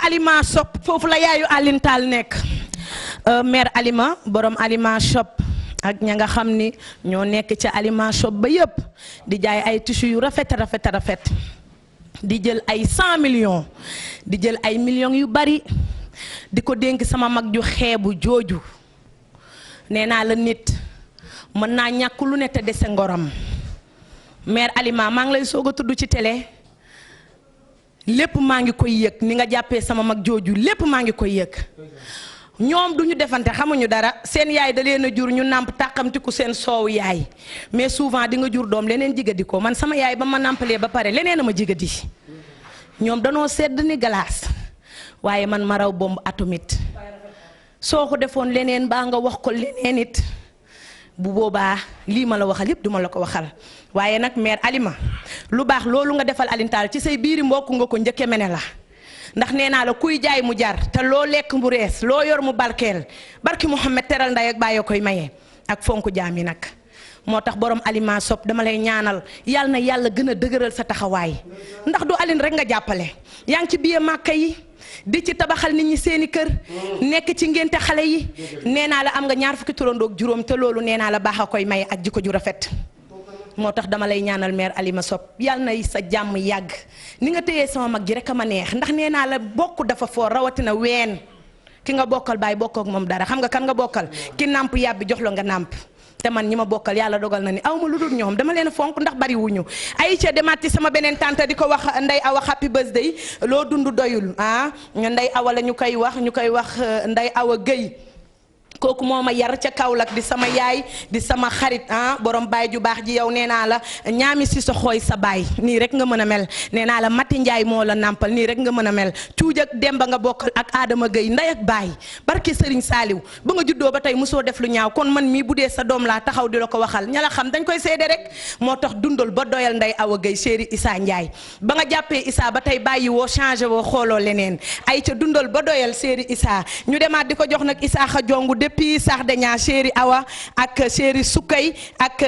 Alima shop foofu la yaayu Aline Tall nekk mère Alima borom Alima shop ak ña nga xam ni ñoo nekk ca Alima shop ba yëpp di jaay ay tissus yu rafet di jël ay 100 millions di jël ay millions yu bari di ko dénk sama mag ju xeebu jooju nee naa la nit mën naa ñàkk lu ne te dese ngoram mère Alima maa ngi lay soog a tudd ci télé. lépp maa ngi koy yëg ni nga jàppee sama mag jooju lépp maa ngi koy yëg ñoom du ñu defante xamuñu dara seen yaay da leen a jur ñu nàmp tàqamtiku seen soow yaay mais souvent di nga jur doom leneen jigadi ko man sama yaay ba ma nàmpalee ba pare leneen a ma jigadi ñoom danoo sedd ni glace waaye man ma raw bombe atomite soo ko defoon leneen baa nga wax ko leneen it bu boobaa lii ma la waxal yëpp duma la ko waxal waaye nag mère Alima lu baax loolu nga defal Aline Tall ci say biiri mbokk nga ko njëkke mene la ndax nee naa la kuy jaay mu jar te loo lekk mu rees loo yor mu barkeel barki Mouhamed teral nday ak bàyyi koy maye ak fonk jaam yi nag moo tax borom Alima shop dama lay ñaanal yàlla na yàlla gën a dëgëral sa taxawaay ndax du Aline rek nga jàppale yaa ngi ci biir màkka yi di ci tabaxal nit ñi seeni kër nekk ci ngénte xale yi nee naa la am nga 20 turandoog juróom te loolu nee naa la baax a koy maye ak jikko ju rafet moo tax dama lay ñaanal mère Alima shop yàlla na sa jàmm yàgg ni nga téyee sama mag ji rek a ma neex ndax nee naa la bokk dafa foor rawatina ween ki nga bokkal baay bokk ak moom dara xam nga kan nga bokkal ki nàmp yàbbi jox la nga nàmp te man ñi ma bokkal yàlla dogal na ni aw ma lu dul ñoom dama leen a fonk ndax bari wuñu ay ca demaat ci sama beneen tante di ko wax Ndey Awa happy birthday loo dund doyul ah Ndey Awa la ñu koy wax Ndey Awa Guèye kooku moo ma yar ca Kaolack di sama yaay di sama xarit borom baay ju baax ji yow nee naa la ñaami si sa xooy sa baay nii rek nga mën a mel nee naa la Mati Njaay moo la nàmpal nii rek nga mën a mel cuuj ak Demba nga bokkal ak Adama Gueye ndey ak baay barke Serigne Saliou ba nga juddoo ba tey mosoo def lu ñaaw kon man mii bu dee sa doom laa taxaw di la ko waxal ña la xam dañ koy seede rek moo tax dundal ba doyal Ndey Awa Gueye chéri Issa Ndiaye ba nga jàppee Issa ba tey bàyyi woo changé woo xooloo leneen ay ca dundal ba doyal chéri Issa ñu demaat di ko jox nag Issa xa jongu depuis Sardeña chéri Awa ak chéri Sukkay ak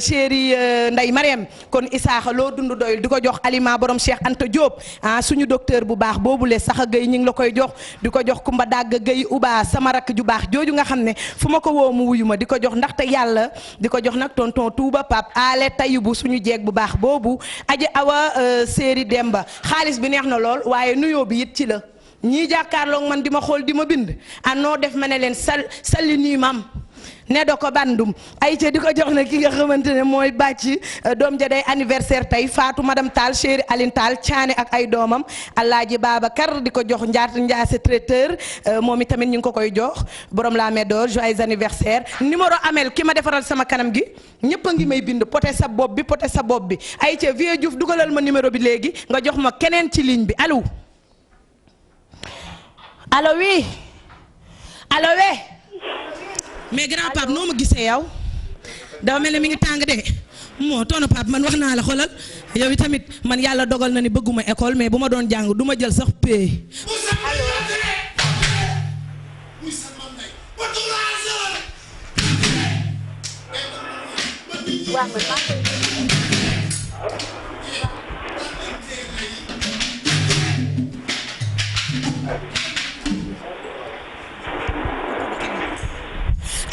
chéri Ndey Mariam kon Issa xa loo dund doyul di ko jox aliment borom Cheikh Anta Diop suñu docteur bu baax boobule Saxa Gueye ñu ngi la koy jox di ko jox Kumba Dagg Gueye Uba sama rakk ju baax jooju nga xam ne fu ma ko woo mu wuyu ma di ko jox ndaxte yàlla di ko jox nag tonton Touba Pape Ale Tayibu suñu jeeg bu baax boobu aji Awa séeri Demba xaalis bi neex na lool waaye nuyoo bi it ci la ñii jàkkaarloog man di ma xool di ma bind noo def ma ne leen salli nii mam ne do ko bandum ay ca di ko jox na ki nga xamante ne mooy bàcc doom ja day anniversaire tey Fatou madame Tall chéri Aline Tall caane ak ay doomam Alaaji Babacar di ko jox njaase traiteur moom itamit ñu ngi ko koy jox borom la médor joyeux anniversaire numéro Amel ki ma defaral sama kanam gi ñëpp a ngi may bind poté sa bopp bi ay ca Vieux Diouf dugalal ma numéro bi léegi nga jox ma keneen ci ligne bi allo oui mais grand Pape noo ma gisee yow dafa mel ne mi ngi tàng de moo toona Pape man wax naa la xoolal yow tamit man yàlla dogal na ni bëgguma école mais bu ma doon jàng du ma jël sax pay.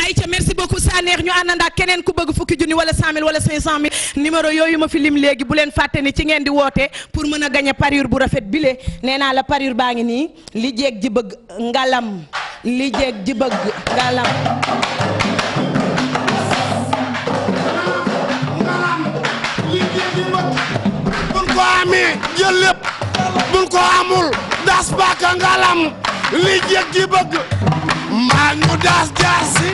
ayca merci beaucoup saa neex ñu àndand ak keneen ku bëgg fukki junni wala 100 000 wala 500 000 numéro yooyu ma fi lim léegi bu leen fàtte ni ci ngeen di woote pour mën a gagné parure bu rafet bile nee naa la parure baa ngi nii li jeeg ji bëgg ngalam li jeeg ji bëgg ngalam buñ ko amee jël lépp buñ ko amul das baka ngalam li jeeg ji bëgg mbaa ñu das jaasi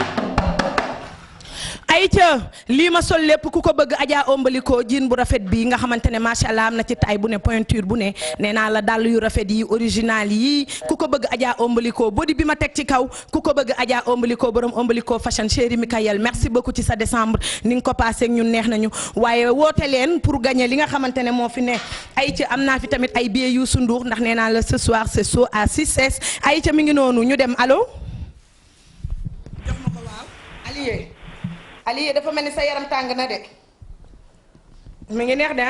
ayca lii ma sol lépp ku ko bëgg Adja ombaliko jiin bu rafet bi nga xamante ne macha allah am na ci taay bu ne pointure bu ne nee naa la dàll yu rafet yi original yi ku ko bëgg Adja ombaliko body bi ma teg ci kaw ku ko bëgg Adja ombaliko borom ombaliko fashion chéri Mikaël merci beaucoup ci sa décembre ni nga ko passé ak ñun neex nañu waaye woote leen pour gagner li nga xamante ne moo fi ne ayca am naa fi tamit ay billets Youssou Ndour ndax nee naa la ce soir c'est chaud à 6S ayca mi ngi noonu ñu dem allo jox ma ko waaw Alié dafa mel ni sa yaram tàng na de mi ngi neex de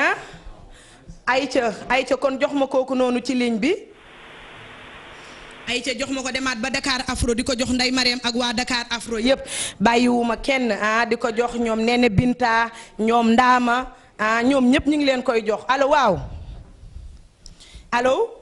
ayca kon jox ma kooku noonu ci ligne bi ayca jox ma ko demaat ba Dakar Afro di ko jox Ndey Mariam ak waa Dakar Afro yëpp bàyyiwuma kenn di ko jox ñoom Nene Binta ñoom Ndaama ñoom ñëpp ñu ngi leen koy jox allo waaw allo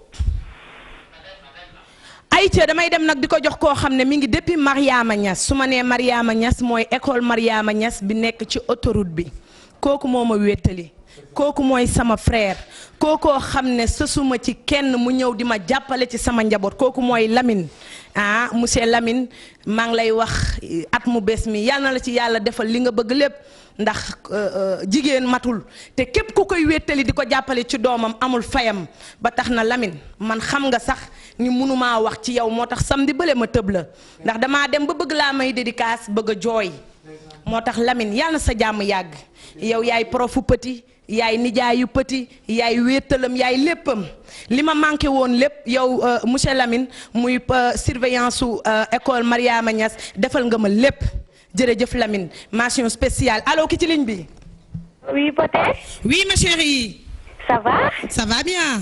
ayca damay dem nag di ko jox koo xam ne mi ngi depuis Mariama Niass su ma nee Mariama Niass mooy école Mariama Niass bi nekk ci autoroute bi kooku moo ma wéttali kooku mooy sama frère kookoo xam ne sësuma ci kenn mu ñëw di ma jàppale ci sama njaboot kooku mooy Lamine monsieur Lamine maa ngi lay wax at mu bees mi yal na la ci yàlla defal li nga bëgg lépp ndax jigéen matul te képp ku koy wéttali di ko jàppale ci doomam amul fayam ba tax na Lamine man xam nga sax ni mënumaa wax ci yow moo tax samedi bële ma tëb la ndax damaa dem ba bëgg laa may dédicace bëgg a jooy moo tax Lamine yal na sa jàmm yàgg yow yaay profu petit yaay nijaayu petit yaay wéttalam yaay léppam li ma manqué woon lépp yow monsieur Lamine muy surveillance su école Mariama Niass defal nga ma lépp jërëjëf Lamine mention spéciale allo ki ci ligne bi. oui Poté. oui ma chérie. ça va. ça va bien.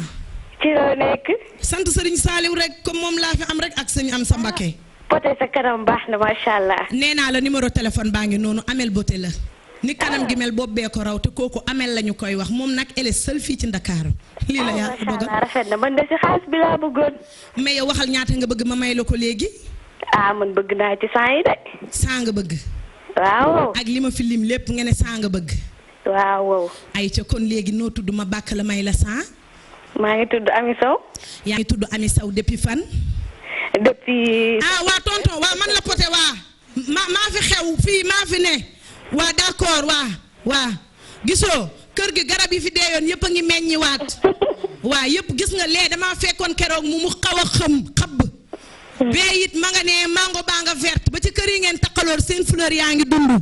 ci loo nekk. sant Serigne Saliou rek comme moom laa fi am rek ak sëñ am sa Mbacké. Poté sa kanam baax na macha allah. nee naa la numéro téléphone baa ngi noonu Amel Beauté la. ni kanam gi mel boobu bee ko raw te kooku Amel la ñu koy wax moom nag elle est seule fii ci Ndakaaru. lii la yaa dogal rafet na man de si xaalis bi laa bëggoon. mais yow waxal ñaata nga bëgg ma may la ko léegi. man bëgg naa ci 100 yi de. 100 nga bëgg. waaw. ak li ma fi lim lépp nga ne 100 nga bëgg. waaw. ayca kon léegi noo tudd ma bàkk la may la 100. maa ngi tudd Ami Sow. yaa ngi tudd Ami Sow depuis fan. depuis. waa tonton waa man la poté waa maa fi xew fii maa fi ne waa d'accord waa gisoo kër gi garab yi fi deeyoon yëpp a ngi meññiwaat waa yëpp gis nga lee damaa fekkoon keroog mu xaw a xabb bee it ma nga ne mango baa nga verte ba ci kër yi ngeen takkaloor seen fleur yaa ngi dund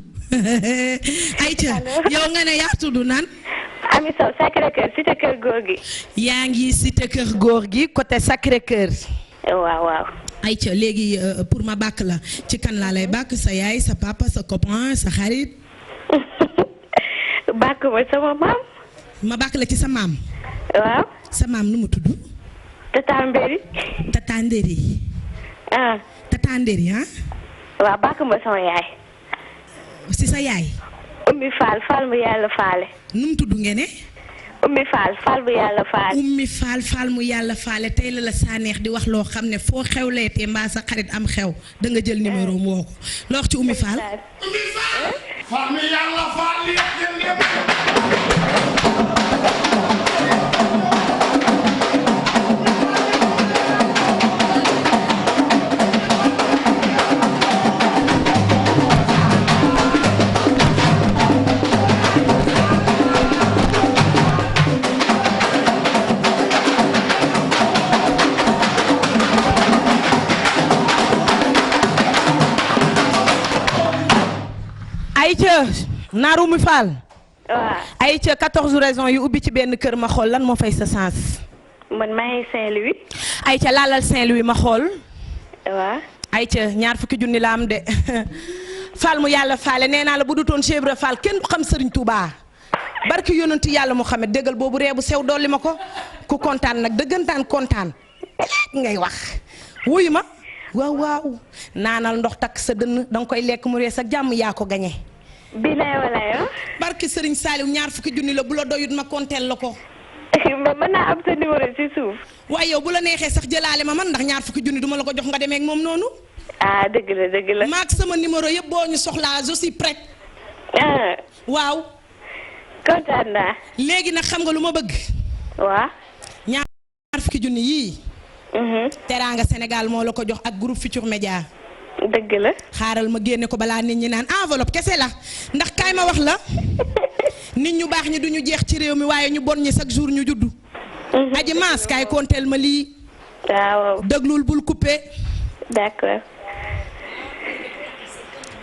ayca yow nga ne yaa tudd nan Ami Sow Sacré-Cœur cité kër góor gi. yaa ngi cité kër góor gi côté Sacré-Cœur. waaw. ayca léegi pour ma bàkk la ci kan laa lay bàkk sa yaay sa papa sa copain sa xarit. bàkk ma sama maam. ma bàkk la ci sa maam. waaw. sa maam nu mu tudd. Tata Mbéri. Tata Ndéri. Tata Ndéri ah. waaw bàkk ma sama yaay. si sa yaay. Ummi Fall mu yàlla faale. nu mu tudd ngeen ne. Ummi Fall mu yàlla faale. Ummi Fall mu yàlla faale tey la saa neex di wax loo xam ne foo xewleetee mbaa sa xarit am xew da nga jël numéro am woo ko loo wax ci Ummi Fall. Fall mu yàlla faale. ayca naaru Ummi Fall. waaw. ayca 14 raisons yu ubbi ci benn kër ma xool lan moo fay sa sens. man maa ngi Saint-Louis. ayca laalal Saint-Louis ma xool. waaw. ayca ñaar fukki junni la am de Fall mu yàlla faale nee naa la bu dutoon Cheikh Ibra Fall kenn du xam Serigne Touba barki yonanti yàlla Muhammad déggal boobu reebu sew dolli ma ko ku kontaan nag dëggantaan kontaan ngay wax wuyu ma waaw naanal ndox takk sa dënn danga koy lekk mu rees ak jàmm yaa ko gañe bilaay walaay. barki Serigne Saliou ñaar fukki junni la bu la doyut ma konteel la ko. mën naa am sa numéro ci suuf. waaye yow bu la neexee sax jëlaale ma man ndax ñaar fukki junni duma la ko jox nga demee ak moom noonu. dëgg la. maak sama numéro yëpp boo ñu soxlaa je suis prête. waaw. kontaan naa. léegi nag xam nga lu ma bëgg. waaw. ñaar fukki junni yii. Teranga Sénégal moo la ko jox ak groupe Futurs Médias. dëgg la. xaaral ma génne ko balaa nit ñi naan enveloppe kese la ndax kaay ma wax la. nit ñu baax ñi duñu jeex ci réew mi waaye ñu bon ñi chaque jour ñu juddu. aji maas kaay konteel ma lii. waaw. déglul bul coupé. d'accord.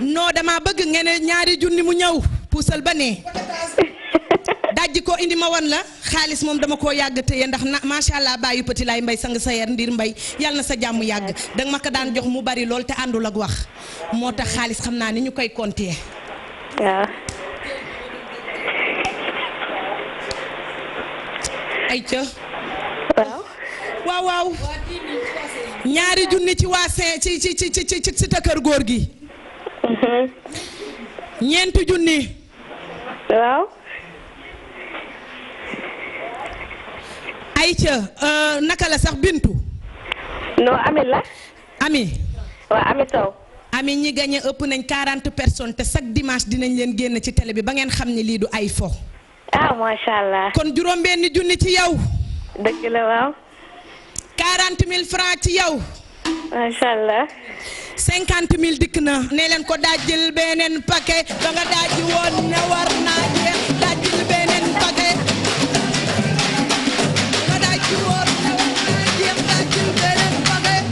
non dama bëgg ngeen ne ñaari junni mu ñëw puusal ba ne. dajji ko indi ma wan la xaalis moom dama koo yàgg téye ndax na macha allah bàyyi petit lay mbay sang sa yer ndir mbay yàlla na sa jàmm yàgg danga ma ko daan jox mu bari lool te àndul ak wax moo tax xaalis xam naa ni ñu koy compter. waaw. ayca. waaw. waaw. ñaari junni ci waa ci ta kër góor gi. ñeenti junni. waaw. ayca naka la sax Bintu. non Ami la. Ami. waaw Ami Sow. Ami ñi gagné ëpp nañ 40 personnes te chaque dimanche dinañ leen génn ci télé bi ba ngeen xam ne lii du ay fo. macha allah. kon juróom-benni junni ci yow. dëgg la waaw. 40 000 francs ci yow. macha allah. 50 000 dikk na ne leen ko dajjil beneen paquet ba nga dajji woon ne war naa jeex dajjil beneen paquet ba nga dajji woon ne war naa jeex dajjil beneen paquet.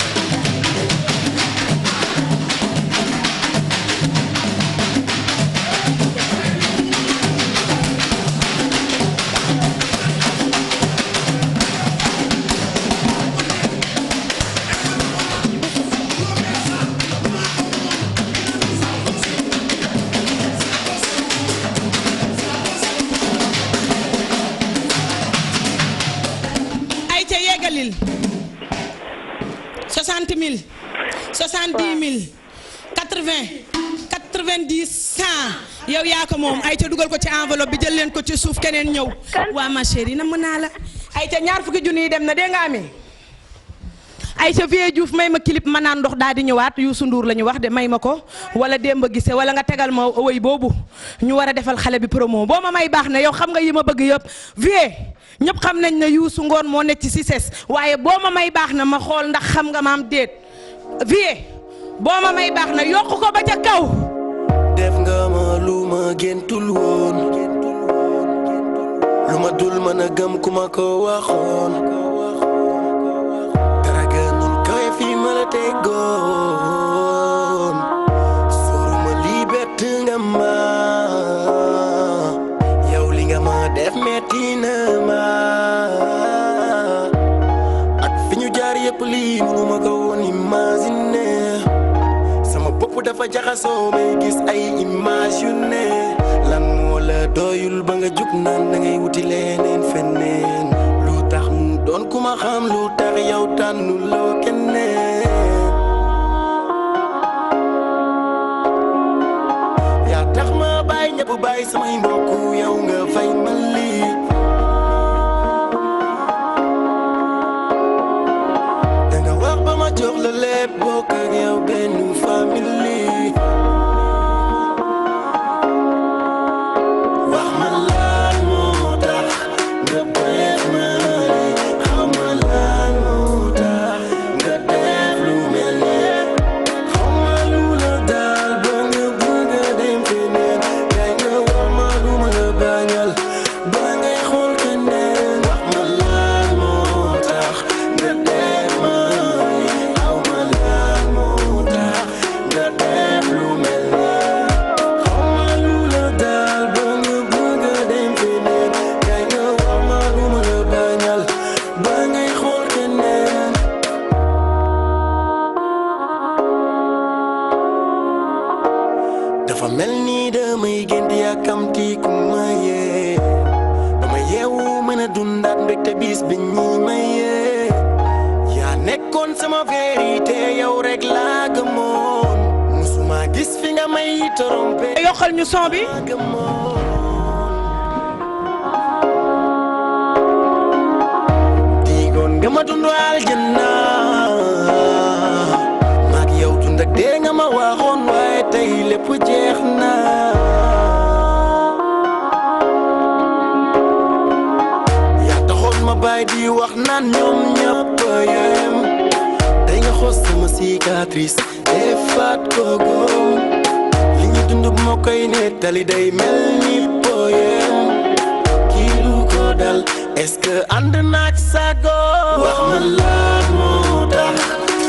yeggalil 60 000 70 000 80 90 100 yow yaa ko moom ay ca dugal ko ci enveloppe bi jël leen ko ci suuf keneen ñëw waa ma chérie na mën naa la ay ca ñaar fukki junni yi dem na dégg nga ami ay ca Vieux Diouf may ma clip ma naan ndox daal di ñëwaat Youssou Ndour la ñu wax de may ma ko wala Demba Gise wala nga tegal ma woy boobu ñu war a defal xale bi promo boo ma may baax ne yow xam nga yi ma bëgg yëpp Vieux ñëpp xam nañ ne Youssou Ngoon moo nekk ci Cissesse waaye boo ma may baax na ma xool ndax xam nga maam déet vie boo ma may baax na yokk ko ba ca kaw. def nga ma lu ma géntul woon lu ma dul mën a gëm ku ma ko waxoon dara gënul kawe fi ma la tegoon sóoru ma lii bett nga ma yow li nga ma def metti na ma ak fi ñu jaar yëpp lii mënu ma ko woon imaginer sama bopp dafa jaxasoo may gis ay image yu ne lan moo la doyul ba nga jug naan da ngay wuti leneen feneen lu tax mu doon ku ma xam lu tax yow tànnu loo keneen yaa tax ma bàyyi ñëpp bàyyi samay mbokk yow nga fay ma lii danga wax ba ma jox la lépp bokk ak yow benn famille wax ma lan moo tax nga def ma lii xaw ma lan moo tax nga def lu mel nii xaw ma lu la daal ba nga bëgg a dem feneen kay nga wax ma lu ma la bañal ba ngay xool keneen wax ma lan moo tax nga def ma lii xaw ma lan moo tax nga def lu mel nii xaw ma lu la daal ba nga bëgg a dem feneen kay nga wax ma lu ma la bañal ba ngay xool keneen dafa mel ni damay gént yàkkamti ku ma yee dama yeewu mën a dundaat mbégte bis bi ñi ma yee yaa nekkoon sama vérité yow rek laa gëmoon musuma gis fi nga may trompé yokkal ñu son bi. digoon nga ma dund aljanna maag yow dund ak dee nga ma waxoon waaye tey lépp jeex na yaa taxoon ma bàyyi di wax naan ñoom ñëpp yem tey nga xoos sama cicatrice defaat ko góom li ñu dund bu ma koy nettali day mel ni poème kii lu ko dal est-ce que ànd naag sago wax ma lan moo tax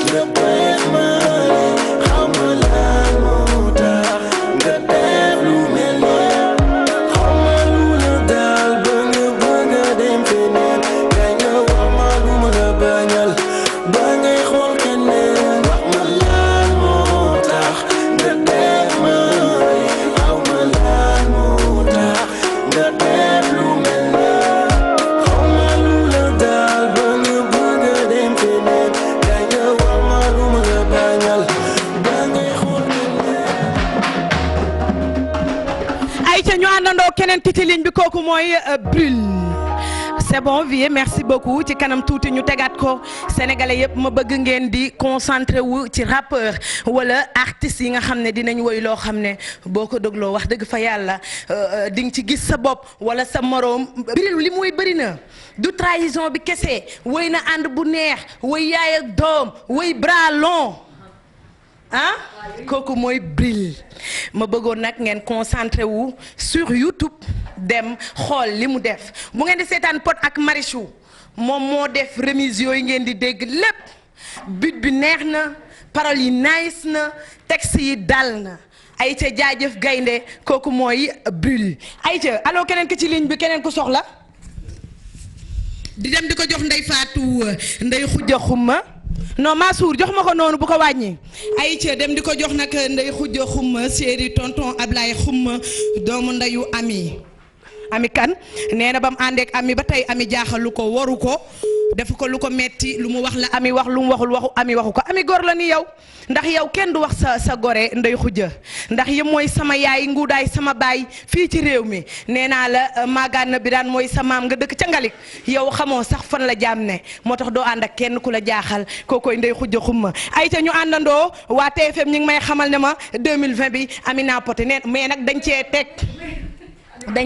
nga def ma lii xaw ma lan moo tax nga def lu mel nii xaw ma lu la daal ba nga bëgg a dem feneen kay nga wax ma lu ma la bañal ba ngay xool keneen wax ma lan moo tax nga def ma lii xaw ma lan moo tax nga def lu mel nii xaw ma lu la daal ba nga bëgg a dem feneen kay nga wax ma lu ma la bañal ba ngay xool keneen ay ca ñu àndandoo keneen ki ci ligne bi kooku mooy Brûle. C'est bon vie merci beaucoup ci kanam tuuti ñu tegaat ko sénégalais yëpp ma bëgg ngeen di concentré wu ci rappeur wala artistes yi nga xam ne dinañ woy loo xam ne boo ko dégloo wax dëgg fa yàlla di nga ci gis sa bopp wala sa moroom. Brûle li muy bëri na du trahison bi kese woy na ànd bu neex woy yaay ak doom woy bras long ah kooku mooy Brûle ma bëggoon nag ngeen concentré wu sur YouTube dem xool li mu def bu ngeen di seetaan Pod ak Marichou moom moo def remise yooyu ngeen di dégg lépp but bi neex na paroles yi nice na texte yi dal na ayca jaajëf gaynde kooku mooy Brûle ayca allo keneen ki ci ligne bi keneen ku soxla di dem di ko jox Ndey Fatou Ndey Xujja Xumma non Mansour jox ma ko noonu bu ko wàññi ayca dem di ko jox nag Ndey Xujja Xumma séeri tonton Ablaye Xumma doomu ndeyu ami kan nee na ba mu àndeek ami ba tey ami jaaxalu ko waru ko def ko lu ko metti lu mu wax la ami wax lu mu waxul waxu ami waxu ko ami góor la ni yow ndax yow kenn du wax sa gore Ndey Xujja ndax yëpp mooy sama yaay nguudaay sama baay fii ci réew mi nee naa la maagaan na bi daan mooy sa maam nga dëkk ca ngalik yow xamoo sax fan la jaam ne moo tax doo ànd ak kenn ku la jaaxal kookoy Ndey Xujja Xumma ay ca ñu àndandoo waa TFM ñi ngi may xamal ne ma 2020 bi Amina Poté nee mais nag dañ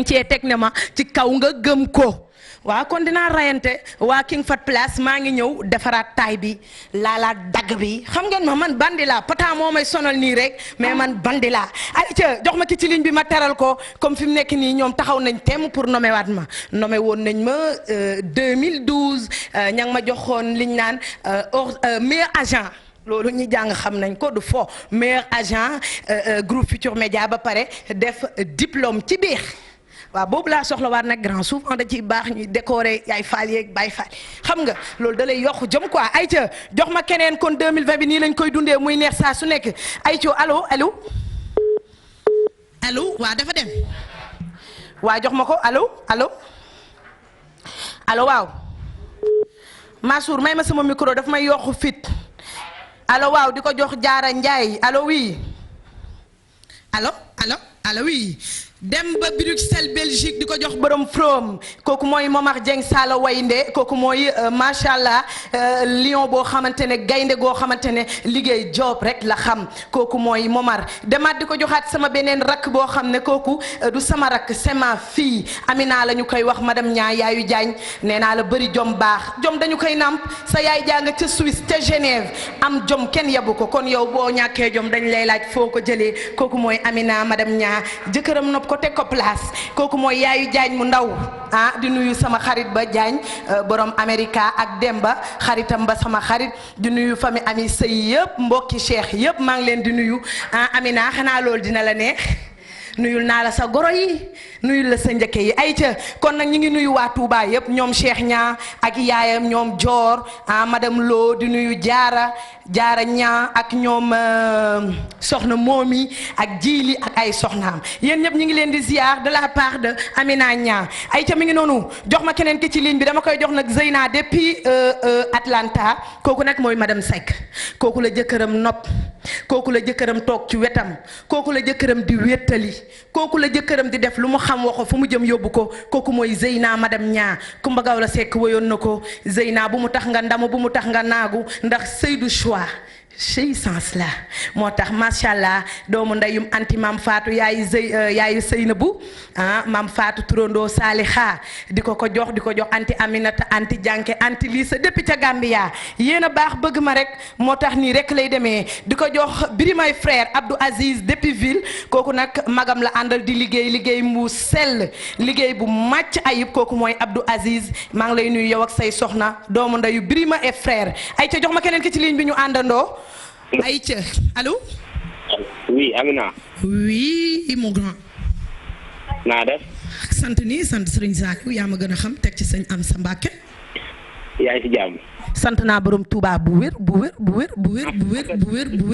cee teg ne ma ci kaw nga gëm ko waaw kon dinaa rayante waa King Fat Place maa ngi ñëw defaraat taay bi laalaat dagg bi xam ngeen ma man bandi laa pata moo may sonal nii rek mais man bandi laa ay ca jox ma ki ci ligne bi ma teral ko comme fi mu nekk nii ñoom taxaw nañ temm pour nommer waat ma nommé woon nañ ma 2012 ña ngi ma joxoon liñ naan meilleur agent loolu ñi jàng xam nañ ko du fo meilleur agent groupe Futur Média ba pare def diplôme ci biir waaw boobu laa soxla waat nag grand souvent da ciy baax ñuy décorer yaay faal yeeg baay faal xam nga loolu da lay yokk jëm quoi ayca jox ma keneen kon 2020 bi nii lañ koy dundee muy neex saa su nekk ayca allo allo allo waa dafa dem waa jox ma ko allo allo allo waaw Mansour may ma sama micro daf may yokk fit allo waaw di ko jox Jaara Njaay allo oui allo allo allo oui dem ba Bruxelles Belgique di ko jox borom from kooku mooy Momar Dieng Sala Waynde kooku mooy macha allah lion boo xamante ne gaynde goo xamante ne liggéey job rek la xam kooku mooy Momar demaat di ko joxaat sama beneen rakk boo xam ne kooku du sama rakk c'est ma fille Amina la ñu koy wax madame ñaa yaayu Diagne nee naa la bëri jom baax jom dañu koy namp sa yaay jaa nga ca Suisse ca Genève am jom kenn yabu ko kon yow boo ñàkkee jom dañ lay laaj foo ko jëlee kooku mooy Amina madame ñaa jëkkëram nopp ko teg ko place kooku mooy yaayu Jaañ mu ndaw ah di nuyu sama xarit ba Jaañ borom Amerika ak Demba xaritam ba sama xarit di nuyu famille ami sëy yëpp mbokki Cheikh yëpp maa ngi leen di nuyu ah Amina xanaa loolu dina la neex nuyul naa la sa goro yi nuyul la sa njëkke yi ay ca kon nag ñu ngi nuyu waa Touba yëpp ñoom Cheikh ñaa ak yaayam ñoom Dior ah madame Lo di nuyu Jaara ñaa ak ñoom soxna Momi ak Jili ak ay soxnaam yéen ñëpp ñu ngi leen di ziar de la part de Amina ñaa ay ca mi ngi noonu jox ma keneen ki ci ligne bi dama koy jox nag Zeyna depuis Atlanta kooku nag mooy madame Seck kooku la jëkkëram nopp kooku la jëkkëram toog ci wetam kooku la jëkkëram di wéttali kooku la jëkkëram di def lu mu xam waxo fu mu jëm yóbbu ko kooku mooy Zeyna madame ñaa Kumba Gawla Seck woyoon na ko Zeyna bu mu tax nga ndamu bu mu tax nga naagu ndax Seydou choix chez sens la moo tax macha allah doomu ndeyum anti maam Fatou yaayu Seynabu ah maam Fatou turandoo Saliha di ko jox anti Aminata anti Janke anti Lisa depuis ca Gambia yéen a baax bëgg ma rek moo tax nii rek lay demee di ko jox Birimay frère Abdou Aziz depuis ville kooku nag magam la àndal di liggéey mu sell liggéey bu màcc ayib kooku mooy Abdou Aziz maa ngi lay nuyu yow ak say soxna doomu ndeyu Birima et frère ay ca jox ma keneen ki ci ligne bi ñu àndandoo. Aïcha, allô? Oui, Amina. Oui, mon grand. naa def. sant nii sant Serigne Saliou yaa ma gën a xam teg ci sëñ Amsa Mbàkke. yaa ngi ci jàmm. sant naa borom Touba bu wér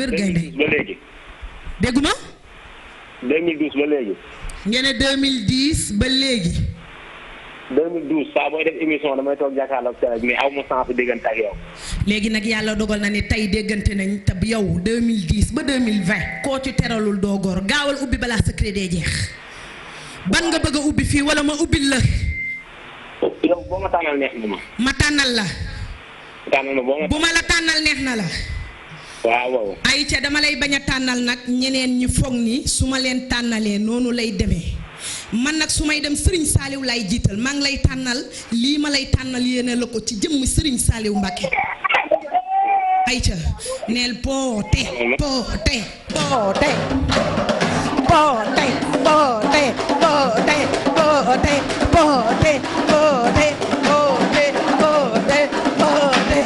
gaynde. ba léegi. dégguma. 2012 ba léegi. ngeen ne 2010 ba léegi. 2012 saa booy def émission damay toog jàkkaarloog télé mais aw ma sens déggante ak yow. léegi nag yàlla dogal na ni tey déggante nañ te yow 2010 ba 2020 koo ci teralul doo góor gaawal ubbi balaa sa crédit jeex ban nga bëgg a ubbi fii wala ma ubbil la. yow boo ma tànnal neex na ma. ma tànnal la. tànnal ma bu ma la tànnal neex na la. waaw. Aïcha dama lay bañ a tànnal nag ñeneen ñi foog ni su ma leen tànnalee noonu lay demee. man nag su may dem Serigne Saliou lay jiital maa ngi lay tànnal lii ma lay tànnal yéene la ko ci jëmm Serigne Saliou Mbacké ayca neel poote poote poote poote poote poote poote poote poote poote poote poote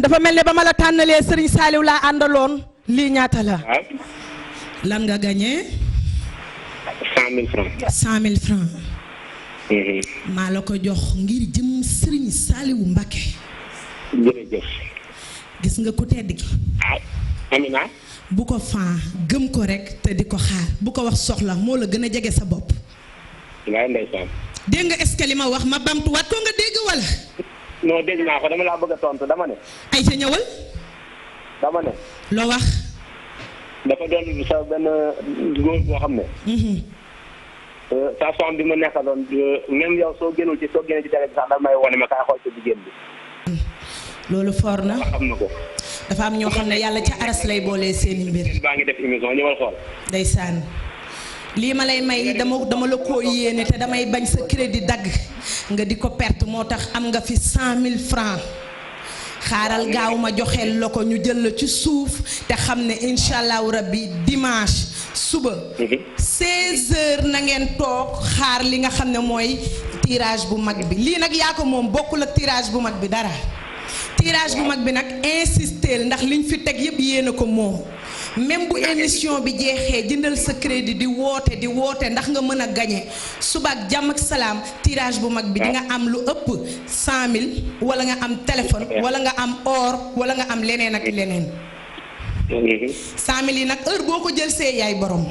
dafa mel ne ba ma la tànnalee Serigne Saliou laa àndaloon lii ñaata la. lan nga gagné. 100 000 francs. 100 000 francs. maa la ko jox ngir jëm Serigne Saliou Mbacké. jërëjëf. gis nga ku tedd gi. Amina. bu ko faa gëm ko rek te di ko xaar bu ko wax soxla moo la gën a jege sa bopp. waaye ndeysaan. dégg nga est-ce que li ma wax ma bamtuwaat ko nga dégg wala. non dégg naa ko dama laa bëgg a tontu dama ne. ay ca ñëwal. dama ne. loo wax. dafa doon sa benn góor boo xam ne. sa soxna bi ma nekkaloon même yow soo génnee ci télé bi sax daf may wone ma kaay xool ci jigéen bi. loolu for na. xam na ko. dafa am ñoo xam ne yàlla ca aras lay boolee seeni mbir. baa ngi def émission ñëwal xool. ndeysaan lii ma lay may dama la koo yéene te damay bañ sa crédit dagg nga di ko perte moo tax am nga fi 100 000 francs xaaral gaaw ma joxeel la ko ñu jël la ci suuf te xam ne incha allahu rabbi dimanche suba 16h na ngeen toog xaar li nga xam ne mooy tirage bu mag bi lii nag yaa ko moom bokkul ak tirage bu mag bi dara tirage bu mag bi nag insister ndax liñ fi teg yëpp yéen a ko moom même bu émission bi jeexee jëndal sa crédit di woote ndax nga mën a gagné suba ak jàmm ak salaam tirage bu mag bi di nga am lu ëpp 100 000 wala nga am téléphone wala nga am or wala nga am leneen ak leneen 100 000 yi nag heure boo ko jël see yaay borom.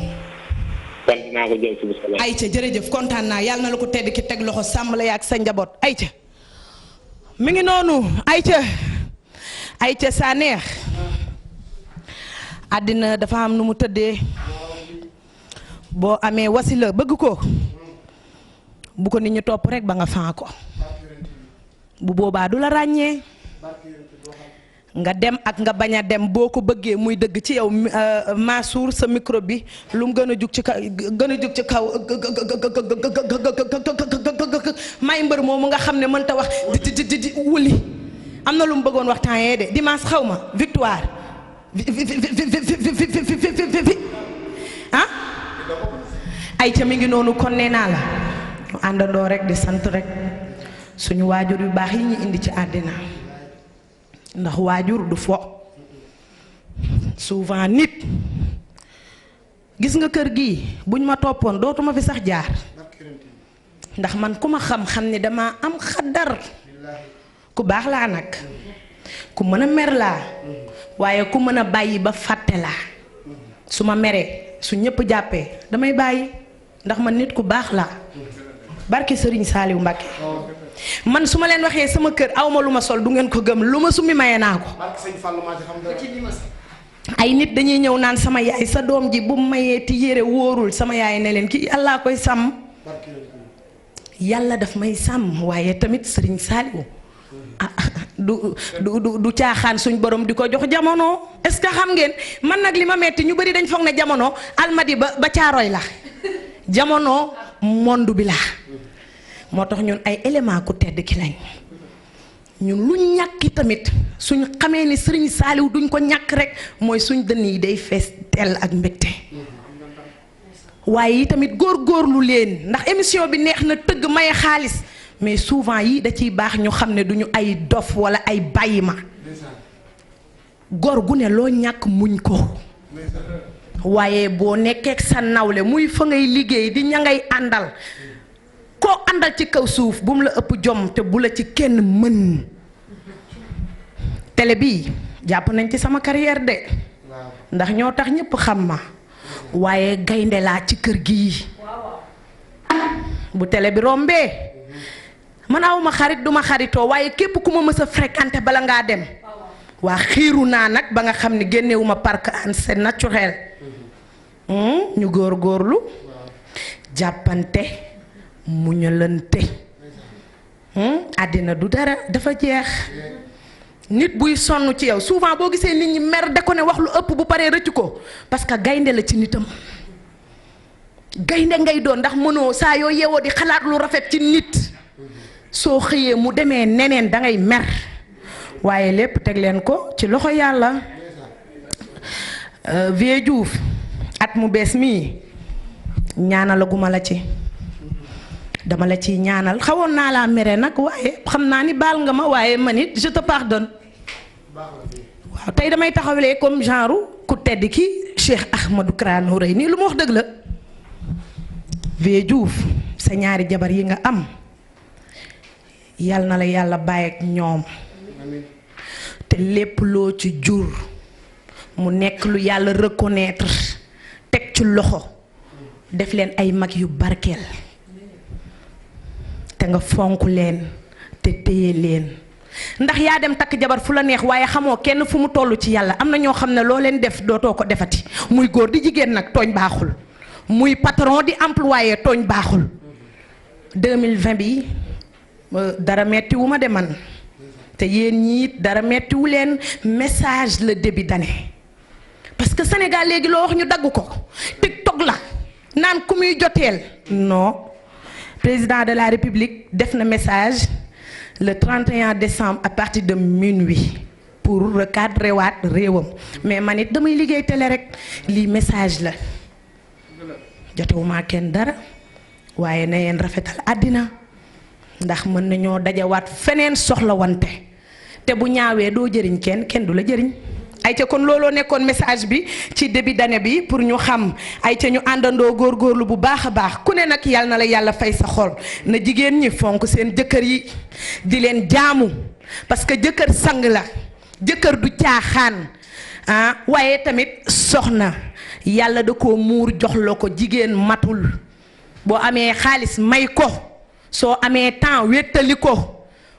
kon dinaa ko jël suba salaam. ayca jërëjëf kontaan naa yàlla na la ko tedd ki teg loxo sàmm la yaak sa njaboot ayca mi ngi noonu ayca saa neex. àddina dafa am nu mu tëddee boo amee wasila bëgg ko bu ko nit ñi topp rek ba nga faa ko bu boobaa du la ràññee nga dem ak nga bañ a dem boo ko bëggee muy dëgg ci yow Mansour sa micro bi lu mu gën a jug ci kaw may mbër moomu nga xam ne mënta wax di wuli am na lu mu bëggoon waxtaan yee de dimanche xaw ma victoire ay ca mi ngi noonu kon nee naa la ñu àndandoo rek di sant rek suñu waajur yu baax yi ñu indi ci àddina ndax waajur du fo souvent nit gis nga kër gi buñ ma toppoon dootuma fi sax jaar ndax man ku ma xam ne dama am xaddar ku baax laa nag ku mën a mer laa waaye ku mën a bàyyi ba fàtte laa su ma meree su ñëpp jàppee damay bàyyi ndax man nit ku baax laa barke Sëriñ Saaliw Mbàkke man su ma leen waxee sama kër awma lu ma sol du ngeen ko gëm lu ma summi maye naa ko ay nit dañuy ñëw naan sama yaay sa doom ji bu mayee ti yére wóorul sama yaay ne leen kii yàllaa koy sàmm yàlla daf may sàmm waaye tamit Sëriñ Saaliw du caaxaan suñ borom di ko jox jamono est-ce que xam ngeen man nag li ma metti ñu bari dañ foog ne jamono almadi ba caaroy la jamono monde bi la moo tax ñun ay élément ku tedd ki lañ ñun lu ñàkki tamit suñ xamee ni Sëriñ Saaliw duñ ko ñàkk rek mooy suñ dënn yi day fees tell ak mbégte waaye yi tamit góorgóorlu leen ndax émission bi neex na tëgg maye xaalis mais souvent yi da ciy baax ñu xam ne duñu ay dof wala ay bàyyi ma góor gu ne loo ñàkk muñ ko waaye boo nekkee sa nawle muy fa ngay liggéey di ña ngay àndal koo àndal ci kaw suuf bu mu la ëpp jom te bu la ci kenn mën télé bii jàpp nañ ci sama carrière de ndax ñoo tax ñépp xam ma waaye gaynde laa ci kër gi bu télé bi rombee man awma xarit duma xaritoo waaye képp ku ma mës a fréquenté bala ngaa dem waa xiiru naa nag ba nga xam ne génnewuma parc an c'est naturel ñu góorgóorlu jàppante muñalante àddina du dara dafa jeex nit buy sonn ci yow souvent boo gisee nit ñi mer da ko ne wax lu ëpp bu paree rëcc ko parce que gaynde la ci nitam gaynde ngay doon ndax mënoo saa yoo yeewoo di xalaat lu rafet ci nit soo xëyee mu demee neneen da ngay mer waaye lépp teg leen ko ci loxo yàlla Vieux Diouf at mu bees mii ñaanalaguma la ci dama la ciy ñaanal xawoon naa laa mere nag waaye xam naa ni baal nga ma waaye man it je te pardonne waaw tey damay taxawalee comme genre ku tedd ki Cheikh Ahmadou Kara Noreyni lu ma wax dëgg la Vieux Diouf sa ñaari jabar yi nga am yal na la yàlla bàyyi ak ñoom te lépp loo ci jur mu nekk lu yàlla reconnaître teg ci loxo def leen ay mag yu barkeel te nga fonk leen te téye leen ndax yaa dem takk jabar fu la neex waaye xamoo kenn fu mu toll ci yàlla am na ñoo xam ne loo leen def dootoo ko defati muy góor di jigéen nag tooñ baaxul muy patron di employé tooñ baaxul 2020 bi dara mettiwu ma de man te yéen ñii dara mettiwu leen message le début d'année parce que Sénégal léegi loo wax ñu dagg ko TikTok la naan ku muy joteel non président de la République def na message le 31 décembre à partir de minuit pour recadrer waat réewam mais man it damay liggéey télé rek lii message la jotewuma kenn dara waaye na yeen rafetal àddina ndax mën nañoo dajawaat feneen soxla wante te bu ñaawee doo jëriñ kenn du la jëriñ ay ca kon looloo nekkoon message bi ci début d'année bi pour ñu xam ay ca ñu àndandoo góorgóorlu bu baax a baax ku ne nag yàlla na la yàlla fay sa xol na jigéen ñi fonk seen jëkkër yi di leen jaamu parce que jëkkër sang la jëkkër du caaxaan waaye tamit soxna yàlla da koo muur jox la ko jigéen matul boo amee xaalis may ko soo amee temps wéttali ko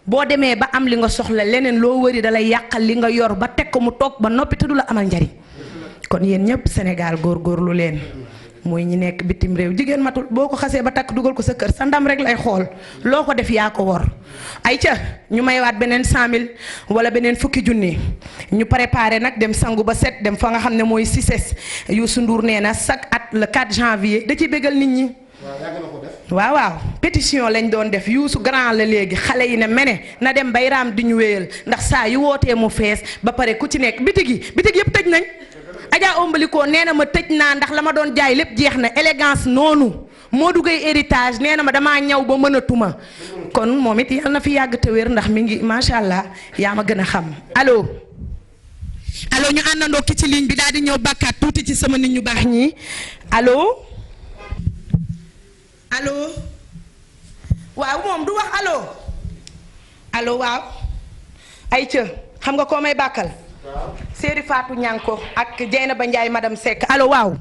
boo demee ba am li nga soxla leneen loo wëri da lay yàqal li nga yor ba teg ko mu toog ba noppi te du la amal njariñ kon yéen ñëpp Sénégal góorgóorlu leen mooy ñi nekk bitim réew jigéen matul boo ko xasee ba takk dugal ko sa kër sa ndam rek lay xool loo ko def yaa ko wor ay ca ñu maywaat beneen 100 000 wala beneen fukki junni ñu préparé nag dem sangu ba set dem fa nga xam ne mooy CICES Youssou Ndour nee na chaque at le 4 janvier da ci bégal nit ñi waaw pétition lañ doon def Youssou grand la léegi xale yi ne mene na dem bay raam di ñu wéyal ndax saa yu wootee mu fees ba pare ku ci nekk bitig yëpp tëj nañ Adja Ombaliko nee na ma tëj naa ndax la ma doon jaay lépp jeex na élégance noonu moo duggee héritage nee na ma damaa ñaw ba mënatuma kon moom it yal na fi yàgg te wér ndax mi ngi macha allah yaa ma gën a xam allo ñu àndandoo ki ci ligne bi daal di ñëw bàkkaat tuuti ci sama nit ñu baax ñi allo waaw moom du wax allo waaw ay ca xam nga koo may bàkkal Séeri Fatou Ñanko ak Dieynaba Ndiaye madame Seck allo waaw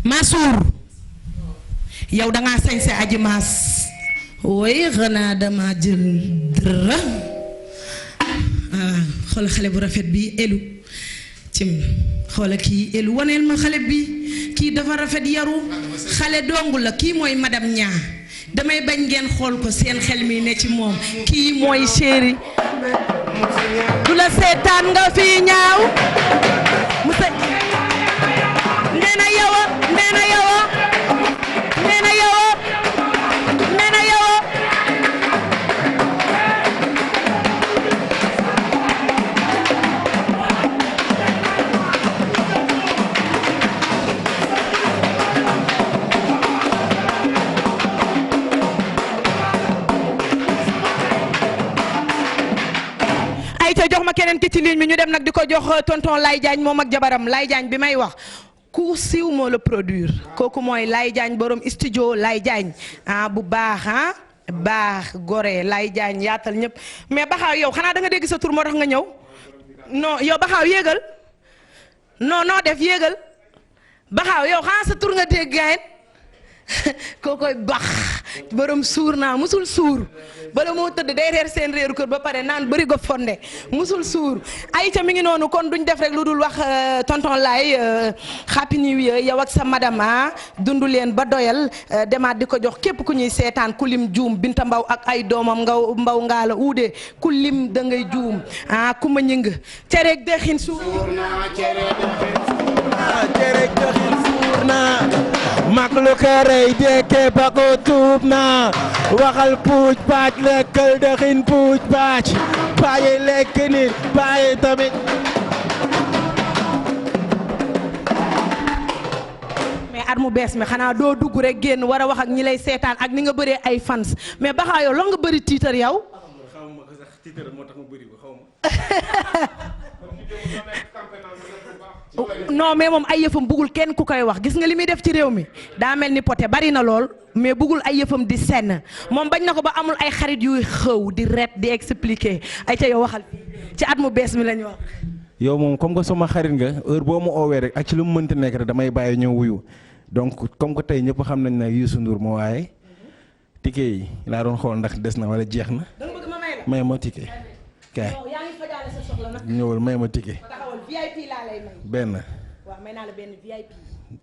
Mansour yow dangaa sañse aji maas woy xanaa dama jël dara xool xale bu rafet bi elu cim xoola kii elu waneel ma xale bi kii dafa rafet yaru xale dong la kii mooy madame ñaa damay bañ ngeen xool ko seen xel mi ne ci moom kii mooy chéri du la seetaan nga fi ñaaw musa nee na yowa jox ma keneen ki ci ligne bi ñu dem nag di ko jox tonton Laye Diagne moom ak jabaram Laye Diagne bi may wax ku siiw moo la produire kooku mooy Laye Diagne borom studio Laye Diagne bu baax baax gore Laye Diagne yaatal ñëpp mais baxaaw yow xanaa da nga dégg sa tur moo tax nga ñëw non yow baxaaw yéegal non def yéegal baxaaw yow xanaa sa tur nga dégg gayen kookoy bax borom suur naa musul suur bala moo tëdd day reer seen réeru kër ba pare naan bëri go fonde musul suur ay ca mi ngi noonu kon duñ def rek lu dul wax tonton Laye happy new year yow ak sa madame dundu leen ba doyal demaat di ko jox képp ku ñuy seetaan ku lim juum Binta Mbaw ak ay doomam mbaw ngaa la uude ku lim da ngay juum ku ma ñëng cereeg dëxin suur cereeg dëxin suur na mag lu ko rey dekke ba ko tuub na waxal puuj paaj lekkal dëxin puuj paaj bàyyi lekk nit bàyyi tamit mais at mu bees mi xanaa doo dugg rek génn war a wax ak ñi lay seetaan ak ni nga bëree ay fans mais baxaa yow la nga bëri tiitar yow non mais moom ay yëfam bugul kenn ku koy wax gis nga li muy def ci réew mi daa mel ni poté bari na lool mais bugul ay yëfam di senn moom bañ na ko ba amul ay xarit yuy xëw di ret di expliquer ay ca yow waxal ci at mu bees mi lañu wax. yow moom comme que sama xarit nga heure boo ma oowee rek ak ci lu mu mënti nekk rek damay bàyyi ñëw wuyu donc comme que tey ñëpp xam nañ ne Youssou Ndour moo waaye ticket yi laa doon xool ndax des na wala jeex na. may ma ticket kaay ñëwal may ma ticket. VIP laa lay may. benn. waaw may naa la benn VIP.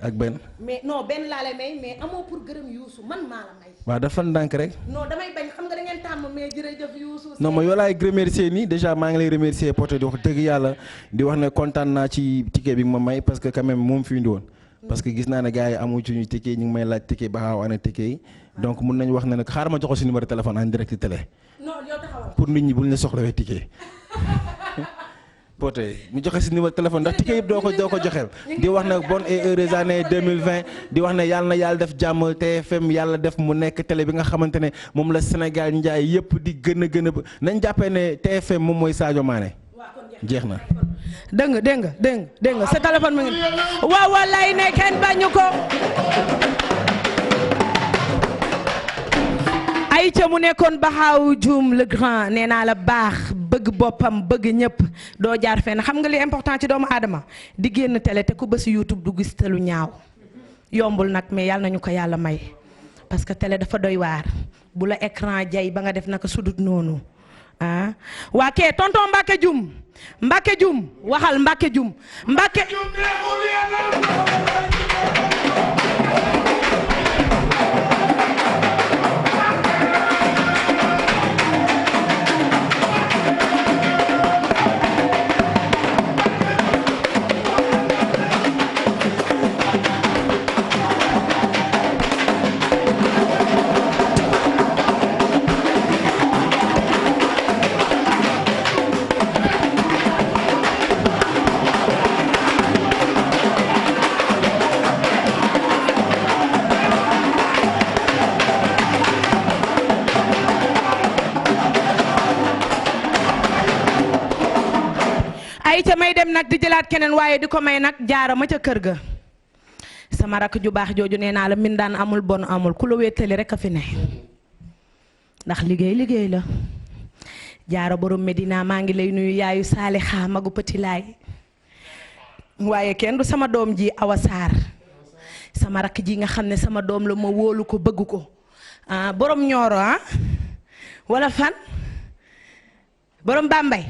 ak benn. mais non benn laa lay may mais amoo pour gërëm Youssou man maa la may. waaw dafa ndànk rek. non damay bañ xam nga da ngeen tàmm mais jërëjëf Youssou. non ma yoo laay remercier nii déjà maa ngi lay remercier Poté di wax dëgg yàlla di wax ne kontaan naa ci ticket bi ma may parce que quand même moom fi indi woon. parce que gis naa ne gars yi amu ci ñu ticket ñu ngi may laaj ticket ba xaw ana ticket yi donc mun nañu wax ne nag xaaral ma jox ko si numéro téléphone en direct télé. non yow taxawal. pour nit ñi buñ la soxlawee ticket. Poté mu joxe si numéro téléphone ndax ticket yëpp doo ko joxeel di wax ne bonne et heureuse année 2020 di wax ne yàlla na yàlla def jàmm TFM yàlla def mu nekk télé bi nga xamante ne moom la Sénégal njaay yëpp di gën a nañ jàppee ne TFM moom mooy Sadio Mané jeex na. dégg nga sa téléphone mu ngi waaw wallaay ne kenn bañu ko. ay ca mu nekkoon Baxaaw Dioum le grand nee naa la baax bëgg boppam bëgg ñëpp doo jaar fenn xam nga li important ci doomu aadama di génn télé te ku bës YouTube du gis te lu ñaaw yombul nag mais yàlla nañu ko yàlla may parce que télé dafa doy waar bu la écran jay ba nga def naka sudut noonu ah waa kee tonton Mbacke Dioum waxal Mbacke Dioum Mbacke. ay ca may dem nag di jëlaat keneen waaye di ko may nag jaara ma ca kër ga sama rakk ju baax jooju nee naa la min daan amul bon amul ku la wéetali rek a fi ne ndax liggéey la jaara borom Medina maa ngi lay nuyu yaayu Saalixa magu Petit Laay waaye kenn du sama doom ji Awa Sarr sama rakk ji nga xam ne sama doom la ma wóolu ko bëgg ko ah borom Ñooro ah wala fan borom Bambey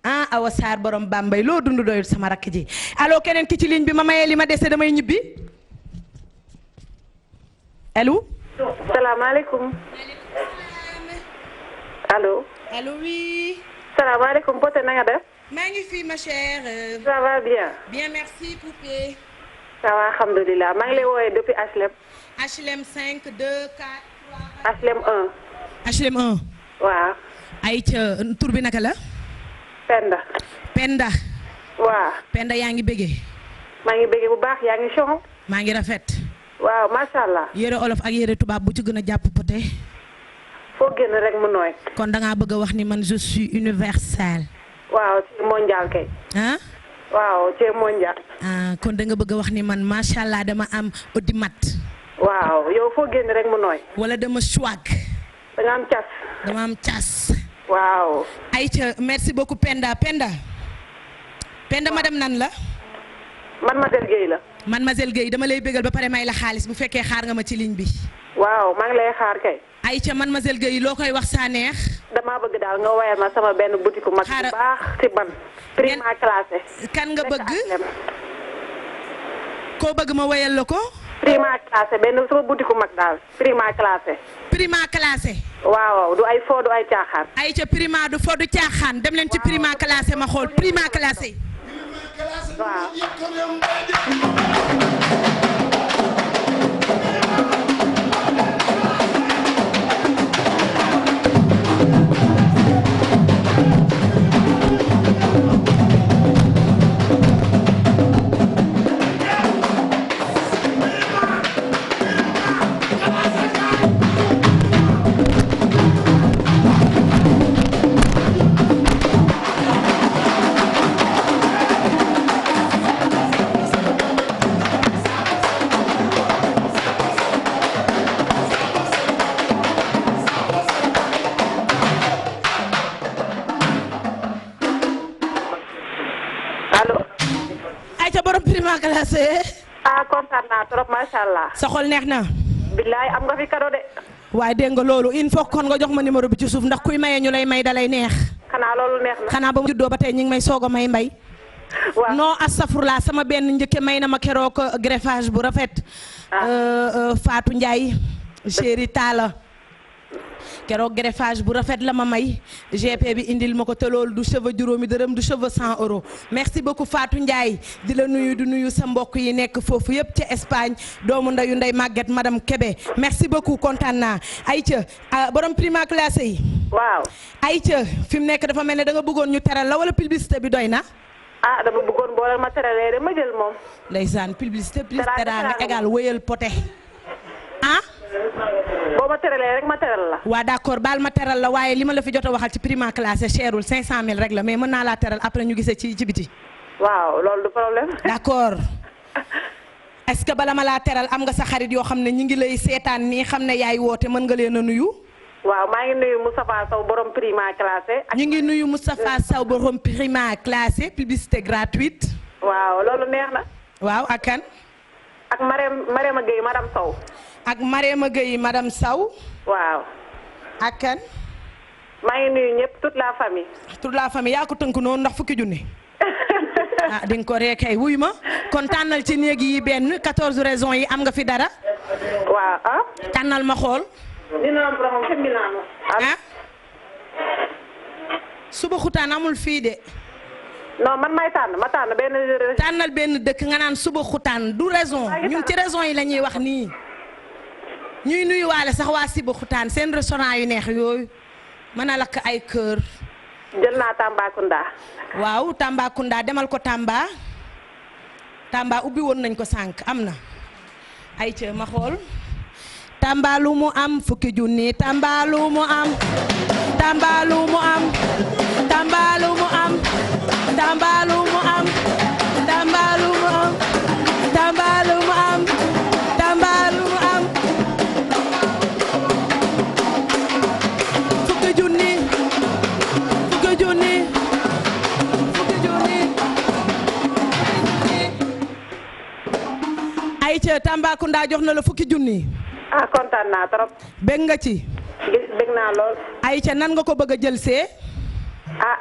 ah Awa Sarr borom Bambey loo dund doyul sama rakk ji allo keneen ki ci ligne bi ma mayee li ma dese damay ñibbi allo. salaamaaleykum. allo. allo oui. salaamaaleykum Poté na nga def. maa ngi fi ma chère. ça va bien. bien merci poupée. ça va alhamdulilah maa ngi lay woowee depuis HLM. HLM 5 2 4 HLM 1. HLM 1. waaw. ay ca tur bi naka la. Penda. waaw. Penda yaa ngi bëggee. maa ngi bëggee bu baax yaa ngi chon. maa ngi rafet. waaw macha allah. yére olof ak yére tubaab bu ci gën a jàpp Poté. foo génn rek mu nooy. kon da ngaa bëgg a wax ni man je suis universel. waaw ci mondial kay. ah. waaw ci mondial. ah kon da nga bëgg a wax ni man macha allah dama am audimat. waaw yow foo génn rek mu nooy. wala dama swag. da nga am cas. dama am cas. waaw. ayca merci beaucoup Penda madame nan la. Mademoiselle Guèye la. Mademoiselle Guèye dama lay bégal ba pare may la xaalis bu fekkee xaar nga ma ci ligne bi. waaw maa ngi lay xaar kay. ayca Mademoiselle Guèye loo koy wax saa neex. damaa bëgg daal nga wayal ma sama benn boutique mag bu baax ci ban. prima classé. kan nga bëgg. koo bëgg ma wayal la ko. prima classé benn sama boutique mag daal prima classé. prima classé. waaw du ay fo du ay caaxaan. ayca prima du fo du caaxaan dem leen ci prima classé ma xool prima classé. waaw. ah kontaan naa trop macha allah. sa xol neex na. billaay am nga fi kado de. waaye dégg nga loolu il faut kon nga jox ma numéro bi ci suuf ndax kuy maye ñu lay may dalay neex. xanaa loolu neex na. xanaa ba mu juddoo ba tey ñu ngi may soog a may mbay. non astafurlaa sama benn njëkke may na ma keroog greffage bu rafet. Fatou Ndiaye chéri Talla keroog greffage bu rafet la ma may GP bi indil ma ko te loolu du cheveux juróomi dërëm du cheveux 100 euros merci beaucoup Fatou Ndiaye di la nuyu du nuyu sa mbokk yi nekk foofu yëpp ca Espagne doomu ndeyu ndey Maguette madame Kébé merci beaucoup kontaan naa Aïcha borom prima classe yi. waaw Aïcha fi mu nekk dafa mel ne da nga bëggoon ñu teral la wala publicité bi doy na. dama bëggoon boole ma teralee de ma jël moom. ndeysaan publicité plus teraanga égal wëyal poté boo ma teralee rek ma teral la. waa d'accord baal ma teral la waaye li ma la fi jot a waxal ci prima classe cherul 500000 rek la mais mën naa laa teral après ñu gisee ci biti. waaw loolu du problème. d'accord est-ce que bala ma laa teral am nga sa xarit yoo xam ne ñu ngi lay seetaan nii xam ne yaay woote mën nga leen a nuyu. waaw maa ngi nuyu Moustapha Sow borom prima classe. ñu ngi nuyu Moustapha Sow borom prima classe publicité gratuite. waaw loolu neex na. waaw ak kan. ak Marème Gueye madame Sow. ak Marème Gueye madame Sow. waaw. ak kan. maa ngi nuyu ñëpp toute la famille. toute la famille yaa ko tënk noonu ndax fukki junni. di nga ko reekay wuy ma kon tànnal ci néeg yi benn 14 raisons yi am nga fi dara. waaw tànnal ma xool. suba xutaan amul fii de. non man may tànn ma tànn benn. tànnal benn dëkk nga naan suba xutaan du raison ñun ci raison yi la ñuy wax nii. ñuy nuyuwaale sax waa Siba xutaan seen restaurant yu neex yooyu mën a lakk ay kër. jël naa Tambacounda. waaw Tambacounda demal ko Tamba. Tamba ubbi woon nañ ko sànq am na. ay ca ma xool. Tamba lu mu am fukki junni Tamba lu mu am. Tamba lu mu am. Tamba lu mu am. Tamba lu mu am. Tamba lu mu am. Tamba lu mu am. Tamba lu mu am. fukki junni. fukki junni. fukki junni. Aïcha Tambacounda jox na la fukki junni. kontaan naa trop. bég nga ci. bég naa lool. Aïcha nan nga ko bëgg a jël see.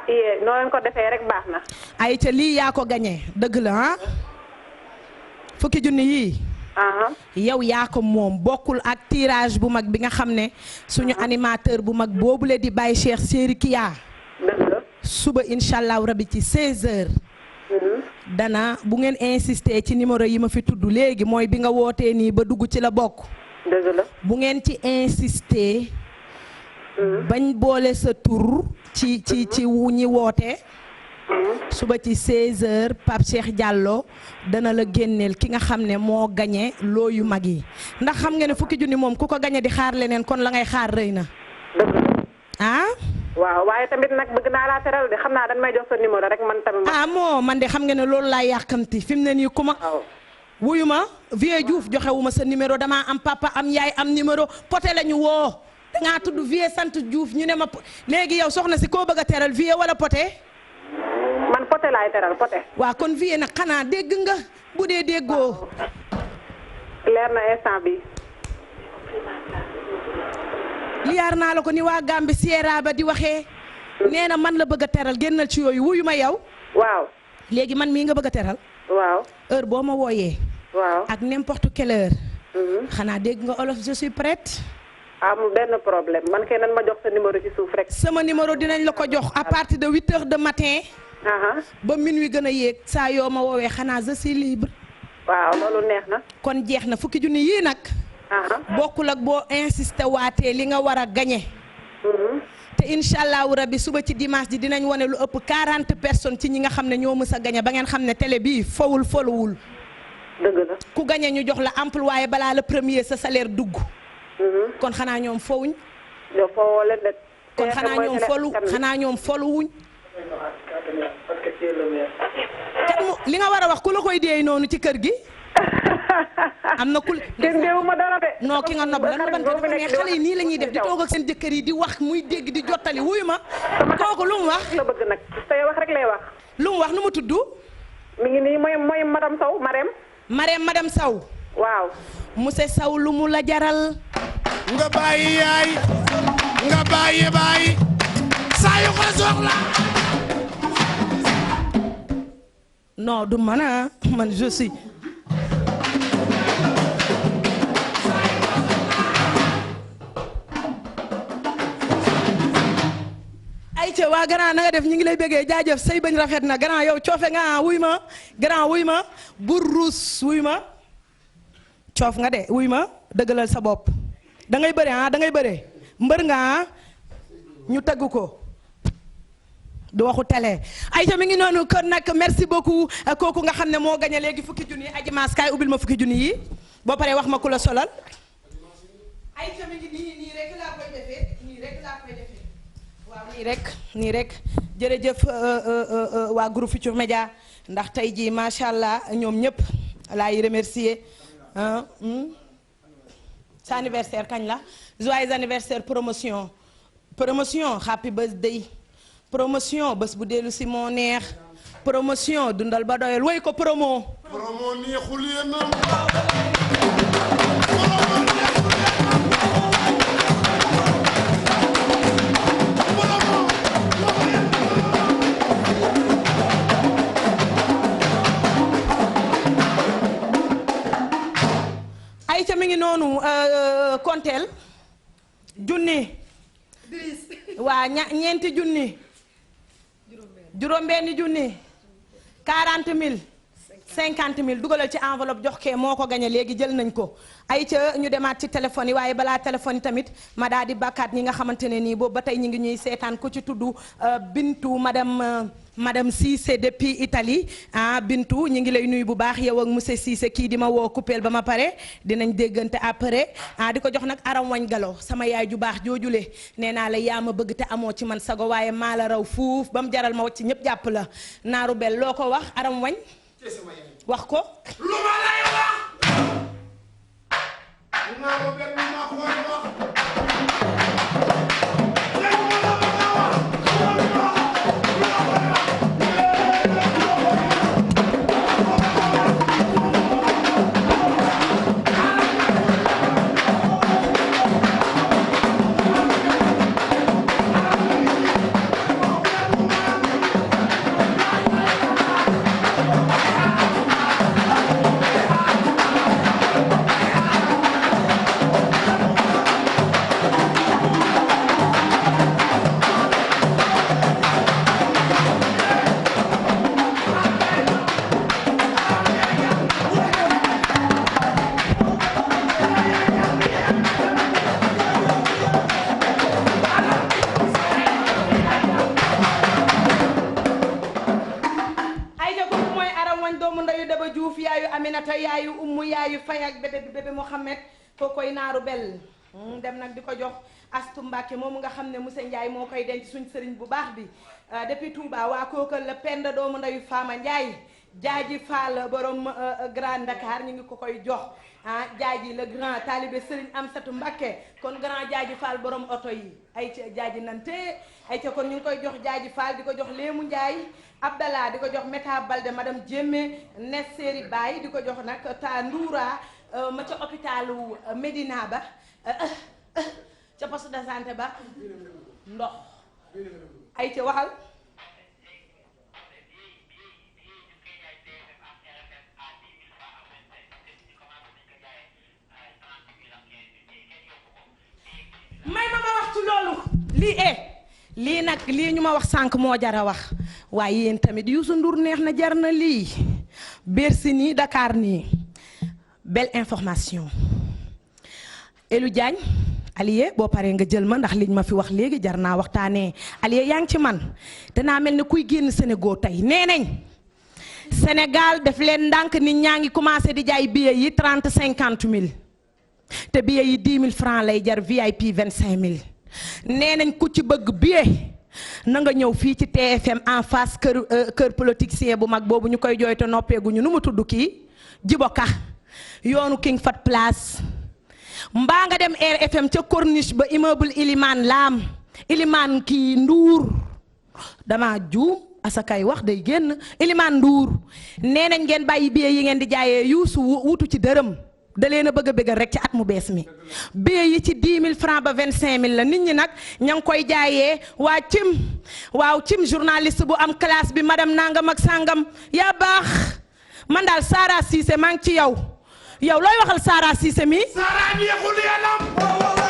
yee noo leen ko defee rek baax na. Aïcha lii yaa ko gagné dëgg la fukki junni yii. yow yaa ko moom bokkul ak tirage bu mag bi nga xam ne suñu animateur bu mag boobule di Baye Cheikh Séri Kia. suba incha allah rabi ci 16h. dana bu ngeen insister ci numéro yi ma fi tudd léegi mooy bi nga wootee nii ba dugg ci la bokk. dëgg la bu ngeen ci insister. bañ boole sa tur ci wu ñi woote. suba ci 16h Pape Cheikh Diallo dana la génneel ki nga xam ne moo gañe loo yu mag yi ndax xam nga ne fukki junni moom ku ko gañe di xaar leneen kon la ngay xaar rëy na. waaw waaye tamit nag bëgg naa laa teral de xam naa dañ may jox sa numéro rek man tamit. moo man de xam nga ne loolu laa yàkkamti fi mu ne nii ku ma. wuyu ma Vieux Diouf joxewuma sa numéro damaa am papa am yaay am numéro poté la ñu woo dangaa tudd Vieux sant Diouf ñu ne ma léegi yow soxna si koo bëgg a teral Vieux wala poté. man poté laay teral poté. waaw kon Vieux nag xanaa dégg nga bu dee déggoo. leer na instant bi liyaar naa la ko ni waa Gambie Sierra ba di waxee nee na man la bëgg a teral génnal ci yooyu wuyu ma yow. waaw. léegi man mii nga bëgg a teral. waaw. heure boo ma wooyee. waaw ak n'importe quelle heure. xanaa dégg nga olof je suis prête. amul benn problème man kay nan ma jox sa numéro ci suuf rek. sama numéro dinañ la ko jox à partir de 8h de matin. ba minuit gën a yéeg saa yoo ma woowee xanaa je suis libre. waaw loolu neex na. kon jeex na fukki junni yii nag. bokkul ak boo insisté waatee li nga war a gañe. te incha allahu rabbi suba ci dimanche ji dinañ wane lu ëpp 40 personnes ci ñi nga xam ne ñoo mës a gañe ba ngeen xam ne télé bii fowul folowul. dëgg la ku gañe ñu jox la employé balaa le premier sa salaire dugg. kon xanaa ñoom fowuñ. kon xanaa ñoom foluwuñ. li nga war a wax ku la koy deey noonu ci kër gi. am na ku. kenn deewuma dara de. non ki nga nob la noban ko dafa neex xale yi nii la ñuy def di toog ak seen jëkkër yi di wax muy dégg di jottali wuyu ma. kooku lu mu wax. la bëgg nag tey wax rek lay wax. lu mu wax nu mu tudd. mi ngi nii mooy madame Sow Marème. madame Sow. waaw. monsieur Sow lu mu la jaral. nga bàyyi yaay. nga bàyyi baay. saa yu ko soxla. non du man a man je suis ayca waa grand na nga def ñu ngi lay bëggee jaajëf say bañ rafet na grand yow coofe nga wuy ma grand wuy ma burus wuy ma coof nga de wuy ma dëggalal sa bopp da ngay bëre da ngay bëre mbër nga ñu tëgg ko du waxu télé ayca mi ngi noonu kon nag merci beaucoup kooku nga xam ne moo gañe léegi fukki junni aji maas kaay ubbil ma fukki junni yi boo paree wax ma ku la solal ayca mi ngi nii rek laa koy defee nii rek laa koy defee waaw nii rek jërëjëf waa groupe Futurs Médias ndax tey jii macha allah ñoom ñëpp laay remercier sa anniversaire kañ la joyeux anniversaire promotion happy birthday promotion bés bu dellu si moo neex promotion dundal ba doyal woy ko promo neexul yéen ay ca mi ngi noonu konteel junni waa ñeenti junni juróom-benni junni 40 000 50 000 dugalal ci enveloppe jox kee moo ko gañe léegi jël nañ ko ay ca ñu demaat ci téléphone yi waaye balaa téléphone yi tamit ma daal di bàkkaat ñi nga xamante ne nii boobu ba tey ñu ngi ñuy seetaan ku ci tudd Bintu madame Cissé depuis Italie Bintu ñu ngi lay nuyu bu baax yow ak monsieur Cissé kii di ma woo coupeel ba ma pare dinañ déggante après di ko jox nag aram wañ galo sama yaay ju baax joojule nee naa la yaa ma bëgg te amoo ci man sago waaye maa la raw fuuf ba mu jaral ma wacc ñëpp jàpp la naaru bel loo ko wax aram wañ wax ko lu ma lay wax naaru bel ma koy wax yaayu ummu yaayu fay ak bébé Mohamed koo koy naaru bel dem nag di ko jox Astu Mbàkke moomu nga xam ne monsieur Ndiaye moo koy denc suñ sëriñ bu baax bi depuis Touba waa kooka la penda doomu ndeyu Fama Ndiaye jaaji Fall borom Grand Dakar ñu ngi ko koy jox jaaji le grand talibé sëriñ Amsatu Mbàkke kon grand jaaji Fall borom oto yi ay ca jaaji nante ay ca kon ñu ngi koy jox jaaji Fall di ko jox Léemu Ndiaye Abdallah di ko jox Meta Balde madame Jémé Nesseri Baye di ko jox nag ta Ndoura ma ca hôpitalu Médina ba ca poste de santé ba ndox ay ca waxal may ma wax ci loolu lii nag lii ñu ma wax sànq moo jar a wax waaye yéen tamit Youssou Ndour neex na jar na lii Bercy nii Dakar nii belle information Elou Diagne Alié boo paree nga jël ma ndax liñ ma fi wax léegi jar naa waxtaanee Alié yaa ngi ci man danaa mel ni kuy génn Sénégal tey nee nañ Sénégal def leen ndànk nit ñaa ngi commencé di jaay billets yi 30 50 000 te billets yi 10 000 francs lay jar VIP 25 000 nee nañ ku ci bëgg billet na nga ñëw fii ci TFM en face kër politicien bu mag boobu ñu koy jooy te noppeeguñu nu mu tudd kii Jiboka yoonu King Fat Place mbaa nga dem RFM ca corniche ba immeuble Iliman Lam Iliman kii Ndour dama juum asakay wax day génn Iliman Ndour nee nañ ngeen bàyyi billet yi ngeen di jaayee Youssou wutu ci dërëm da leen a bëgg a bëggal rek ci at mu bees mi bee yi ci 10 000 francs ba 25 000 la nit ñi nag ña ngi koy jaayee waa cim waaw cim journaliste bu am classe bi madame nangam ak sangam yaa baax man daal Sara Cissé maa ngi ci yow looy waxal Sara Cissé mi. Sara neexul yalam.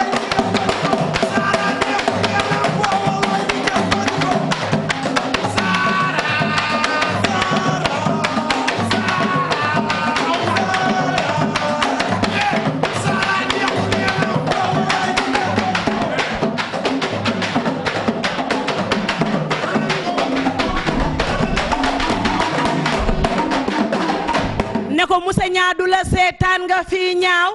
ne ko Moussa ñaadu la seetaan nga fi ñaaw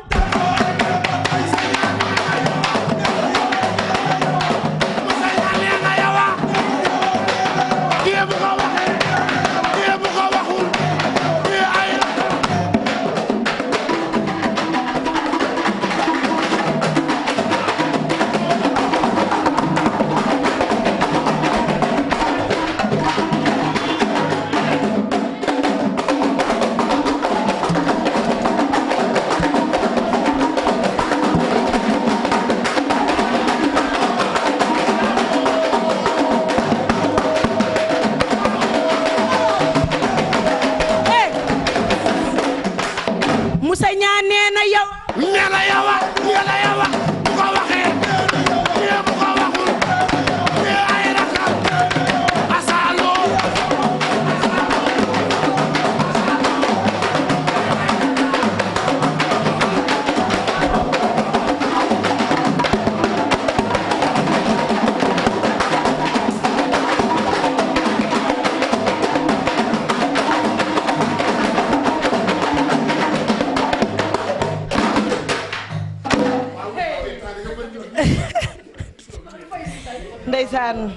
ndeysaan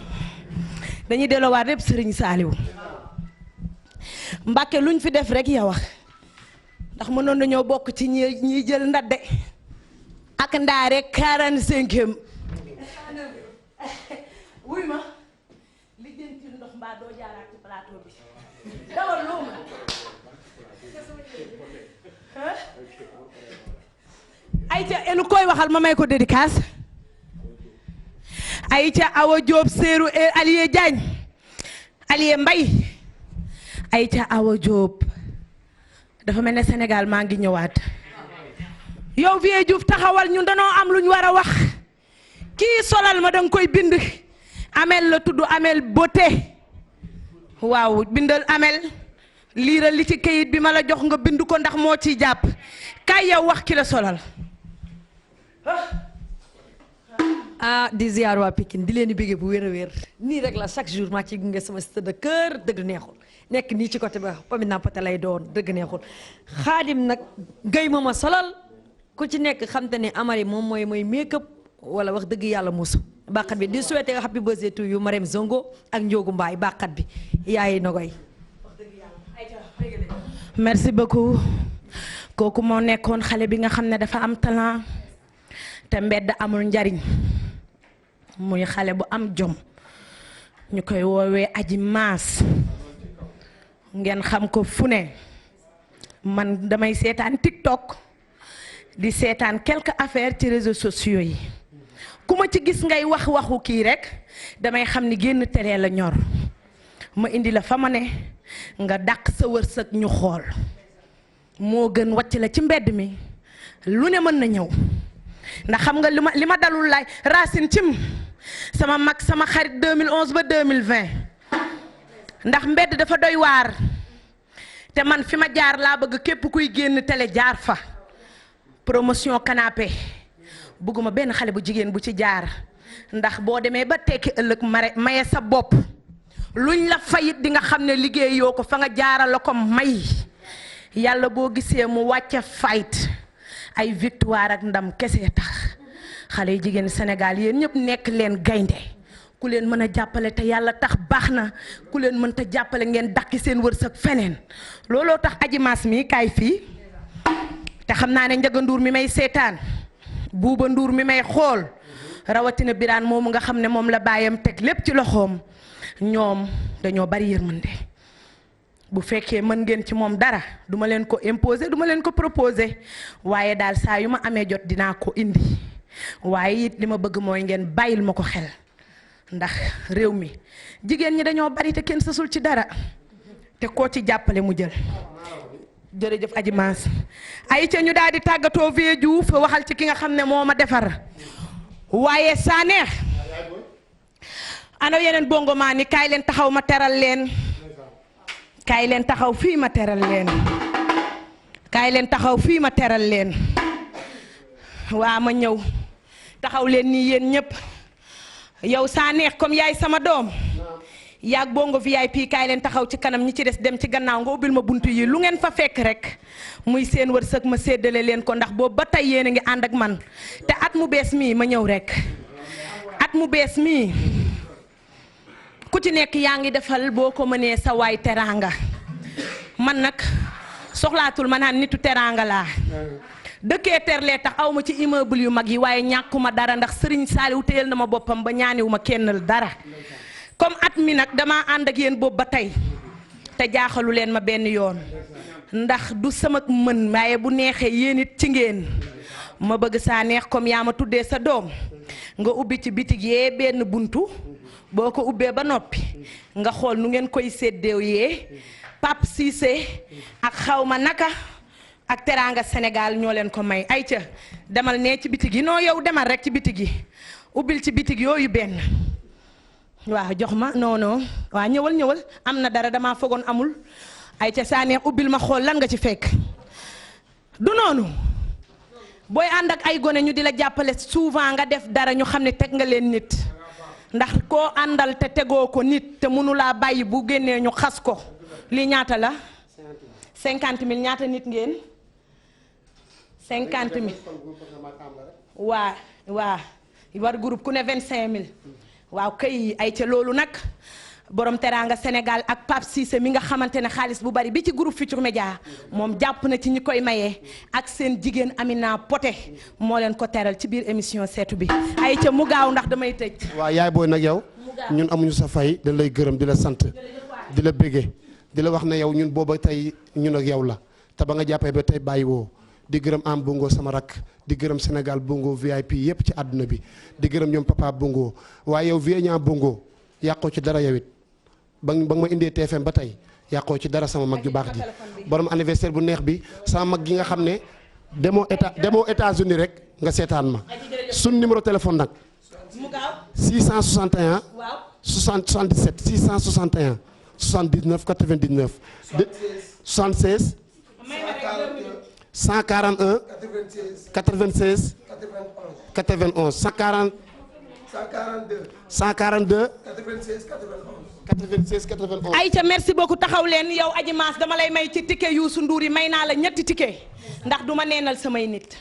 dañuy delloowaat lépp Serigne Saliou Mbàkke luñ fi def rek ya wax ndax mënoon nañoo bokk ci ñi jël ndadde ak ndaare 45e wuy ma li jëntil ndox mbaa doo jaaraat ci plateau bi dawal luuma ay ca enu koy waxal ma may ko dédicace Aïcha Awa Diop Seeru Alié Diagne Alié Mbay Aïcha Awa Diop dafa mel ne Sénégal maa ngi ñëwaat yow Vieux Diouf taxawal ñun danoo am lu ñu war a wax kii solal ma danga koy bind Amel la tudd Amel Beauté waaw bindal Amel liiral li ci kayit bi ma la jox nga bind ko ndax moo ciy jàpp kay yow wax ki la solal di ziar waa Pikine di leen di bëggee bu wér a wér nii rek la chaque jour maa ci gunge sama cité de cœur dëgg neexul nekk nii ci côté ba pami nampate lay doon dëgg neexul xaadim nag gay ma solal ku ci nekk xam te ne Amary moom mooy make-up wala wax dëgg yàlla musu bàqat bi di souhaiter happy birthday to you Marème Zongo ak Ndiogu Mbaay bàqat bi yaay Nogoy merci beaucoup kooku moo nekkoon xale bi nga xam ne dafa am talent te mbedd amul njariñ muy xale bu am jom ñu koy woowee Aji Maas ngeen xam ko fu ne man damay seetaan TikTok di seetaan quelques affaires ci réseaux sociaux yi ku ma ci gis ngay wax waxu kii rek damay xam ni génn télé la ñor ma indi la fa ma ne nga dàq sa wërsëg ñu xool moo gën wàcc la ci mbedd mi lu ne mën na ñëw ndax xam nga li ma dalul laay Racine Cim sama mag sama xarit 2011 ba 2020 ndax mbedd dafa doy waar te man fi ma jaar laa bëgg képp kuy génn télé jaar fa promotion canapé bëgguma benn xale bu jigéen bu ci jaar ndax boo demee ba tekki ëllëg maye sa bopp luñ la fayit di nga xam ne liggéeyoo ko fa nga jaaral la ko may yàlla boo gisee mu wàcce fight ay victoire ak ndam kese tax xale yu jigéen Sénégal yéen ñëpp nekk leen gaynde ku leen mën a jàppale te yàlla tax baax na ku leen mën ta jàppale ngeen dakki seen wërsëg feneen looloo tax Aji Maas mi kaay fii te xam naa ne Njaga Nduur mi may seetaan Buuba Nduur mi may xool rawatina Biraan moomu nga xam ne moom la baayam teg lépp ci loxoom ñoom dañoo bari yërmande bu fekkee mën ngeen ci moom dara duma leen ko imposer duma leen ko proposer waaye daal saa yu ma amee jot dinaa ko indi waaye it li ma bëgg mooy ngeen bàyyil ma ko xel ndax réew mi jigéen ñi dañoo bari te kenn sasul ci dara te koo ci jàppale mu jël jërëjëf Aji Maas ay ca ñu daal di tàggatoo Vieux Diouf waxal ci ki nga xam ne moo ma defar waaye saa neex ana yeneen bongo maa ni kaay leen taxaw ma teral leen kaay leen taxaw fii ma teral leen kaay leen taxaw fii ma teral leen waa ma ñëw taxaw leen nii yéen ñëpp yow saa neex comme yaay sama doom yaag bongo VIP kaay leen taxaw ci kanam ñi ci des dem ci gannaaw nga ubbil ma buntu yi lu ngeen fa fekk rek muy seen wërsëg ma séddale leen ko ndax boobu ba tey yéen a ngi ànd ak man te at mu bees mii ma ñëw rek at mu bees mii ku ci nekk yaa ngi defal boo ko mënee sa waay teraanga man nag soxlaatul ma naan nitu teraanga laa dëkkee terlee tax aw ma ci immeuble yu mag yi waaye ñàkkuma dara ndax Serigne Saliou téyel na ma boppam ba ñaaniwu ma kenn dara comme at mi nag dama ànd ak yéen boobu ba tey te jaaxalu leen ma benn yoon ndax du sama mën waaye bu neexee yéen it ci ngeen ma bëgg saa neex comme yaa ma tuddee sa doom nga ubbi ci bitig yee benn buntu boo ko ubbee ba noppi nga xool nu ngeen koy séddéew yee Pape Cissé ak xawma naka ak Teranga Sénégal ñoo leen ko may ay ca demal nee ci bitig yi noo yow demal rek ci bitig yi ubbil ci bitig yooyu benn waaw jox ma non waaw ñëwal am na dara damaa fogoon amul ay ca saa neex ubbil ma xool lan nga ci fekk du noonu booy ànd ak ay gone ñu di la jàppale souvent nga def dara ñu xam ne teg nga leen nit ndax koo àndal te tegoo ko nit te mënulaa bàyyi bu génnee ñu xas ko lii ñaata la 50 000 ñaata nit ngeen 50 000 waa war groupe ku ne 25 000 waaw kay ay ca loolu nag borom Teranga Sénégal ak Pape Cissé mi nga xamante ne xaalis bu bari bi ci groupe Futurs Médias moom jàpp na ci ñi koy maye ak seen jigéen Amina Poté moo leen ko teral ci biir émission seetu bi ay ca mu gaaw ndax damay tëj. waaw yaay booy nag yow ñun amuñu sa fay dañ lay gërëm di la sant di la bége di la wax ne yow ñun booba tey ñun ak yow la te ba nga jàppee ba tey bàyyi woo di gërëm am bongo sama rak di gërëm Sénégal bongo VIP yépp ci àdduna bi di gërëm ñoom papa bongo waaye yow vie ñaa bongo yàqoo ci dara yow it ba nga ma indee TFM ba tey yàqoo ci dara sama mag ju baax ji borom anniversaire bu neex bi sama mag gi nga xam ne demoo États-Unis rek nga seetaan ma sun numéro téléphone nag 661 77 661 79 99 76 141 96 91 142 96 91. Aïcha merci beaucoup taxaw leen yow Aji Maas dama lay may ci ticket Youssou Ndour yi may naa la ñetti ticket ndax duma neenal samay nit.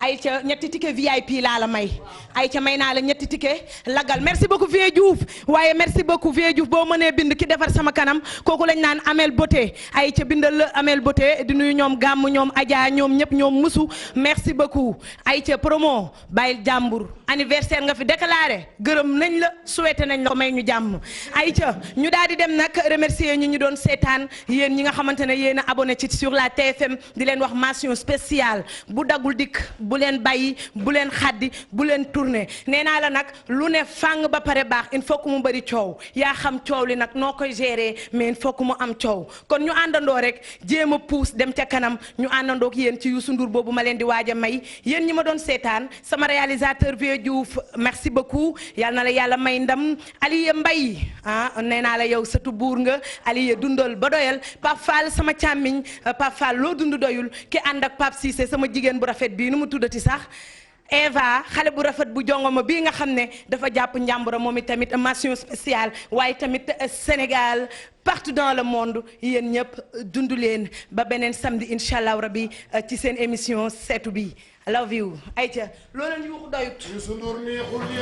Aïcha ñetti ticket VIP laa la may Aïcha may naa la ñetti ticket lagal merci beaucoup Vieux Diouf waaye merci beaucoup Vieux Diouf boo mënee bind ki defar sama kanam kooku lañ naan Amel Beauté Aïcha bindal la Amel Beauté di nuyu ñoom Gàmm ñoom Adja ñoom ñëpp ñoom musu merci beaucoup Aïcha promo bàyyil jàmbur anniversaire nga fi déclaré gërëm nañ la souhaité nañ la ko may ñu jàmm Aïcha ñu daal di dem nag remercier ñi ñu doon seetaan yéen ñi nga xamante ne yéen a abonné ci sur la TFM di leen wax mention spéciale bu daggul dikk bu leen bàyyi bu leen xaddi bu leen tourné nee naa la nag lu ne fàng ba pare baax il faut que mu bëri coow yaa xam coow li nag noo koy gérer mais il faut que mu am coow kon ñu àndandoo rek jéem a puus dem ca kanam ñu àndandoo ak yéen ci Youssou Ndour boobu ma leen di waaj a may yéen ñi ma doon seetaan sama réalisateur Vieux Diouf merci beaucoup yal na la yàlla may ndam Aliye Mbaye nee naa la yow sëtu buur nga Aliye dundal ba doyal Pape Fall sama càmmiñ Pape Fall loo dund doyul ki ànd ak Pape Cissé sama jigéen bu rafet bii nu mu tuddati sax Eva xale bu rafet bu jongoma bii nga xam ne dafa jàpp njàmbura moom it tamit mention spéciale waaye tamit Sénégal partout dans le monde yéen ñëpp dund leen ba beneen samedi incha allah rabi ci seen émission seetu bi I love you ayca loolu ñu waxu doyut.